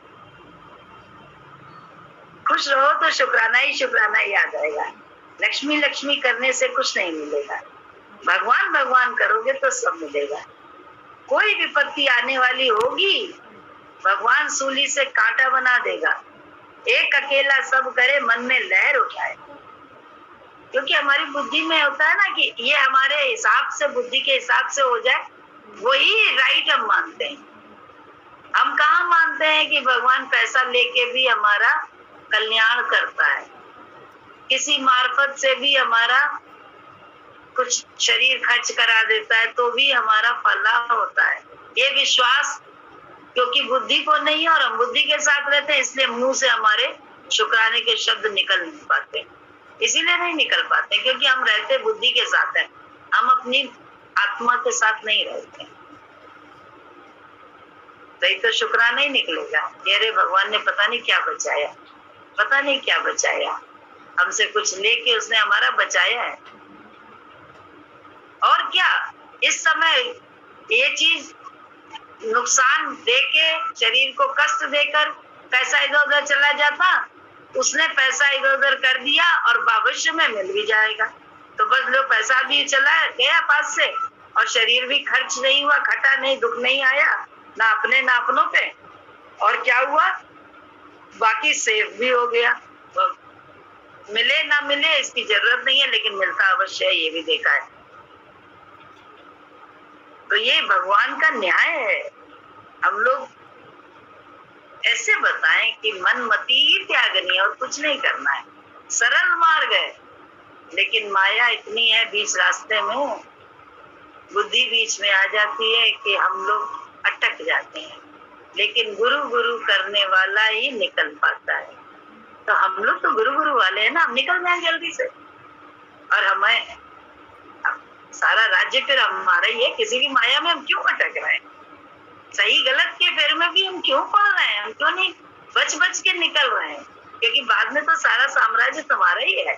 खुश रहो तो शुक्राना ही शुक्राना याद आएगा। लक्ष्मी लक्ष्मी करने से कुछ नहीं मिलेगा, भगवान भगवान करोगे तो सब मिलेगा। कोई विपत्ति आने वाली होगी, भगवान सूली से कांटा बना देगा। एक अकेला सब करे, मन में लहर उठाए। क्योंकि हमारी बुद्धि में होता है ना कि ये हमारे हिसाब से, बुद्धि के हिसाब से हो जाए, वही राइट हम मानते हैं। हम कहाँ मानते हैं कि भगवान पैसा लेके भी हमारा कल्याण करता है। किसी मार्फत से भी हमारा कुछ शरीर खर्च करा देता है तो भी हमारा फलाह होता है। ये विश्वास क्योंकि बुद्धि को नहीं, और हम बुद्धि के साथ रहते हैं, इसलिए मुंह से हमारे शुक्राने के शब्द निकल नहीं पाते। इसीलिए नहीं निकल पाते क्योंकि हम रहते बुद्धि के साथ हैं, हम अपनी आत्मा के साथ नहीं रहते। तो तो शुक्राना ही निकलेगा। अरे भगवान ने पता नहीं क्या बचाया, पता नहीं क्या बचाया, हमसे कुछ लेके उसने हमारा बचाया है। और क्या इस समय ये चीज नुकसान देके, शरीर को कष्ट देकर पैसा इधर उधर चला जाता, उसने पैसा इधर उधर कर दिया और भविष्य में मिल भी जाएगा। तो बस लो, पैसा भी चला गया पास से और शरीर भी खर्च नहीं हुआ, खटा नहीं, दुख नहीं आया ना अपने ना अपनों पे। और क्या हुआ, बाकी सेफ भी हो गया। तो मिले ना मिले इसकी जरूरत नहीं है, लेकिन मिलता अवश्य है, ये भी देखा है। तो ये भगवान का न्याय है। हम लोग ऐसे बताएं कि मन मति ही त्यागनी है और कुछ नहीं करना है, सरल मार्ग है। लेकिन माया इतनी है बीच रास्ते में, बुद्धि बीच में आ जाती है कि हम लोग अटक जाते हैं। लेकिन गुरु गुरु करने वाला ही निकल पाता है। तो हम लोग तो गुरु गुरु वाले हैं ना, हम निकल जाए जल्दी से। और हमें सारा राज्य फिर हमारा ही है, किसी की माया में हम क्यों अटक रहे हैं? सही गलत के फेर में भी हम क्यों पड़ रहे हैं? हम क्यों नहीं बच बच के निकल रहे हैं? क्योंकि बाद में तो सारा साम्राज्य तुम्हारा ही है।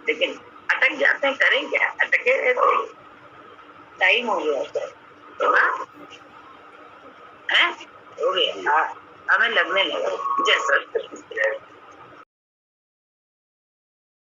लेकिन अटक जाते हैं, करें क्या? अटके रहते, टाइम हो गया तो है, हो गया, हमें लगने लगा जैसा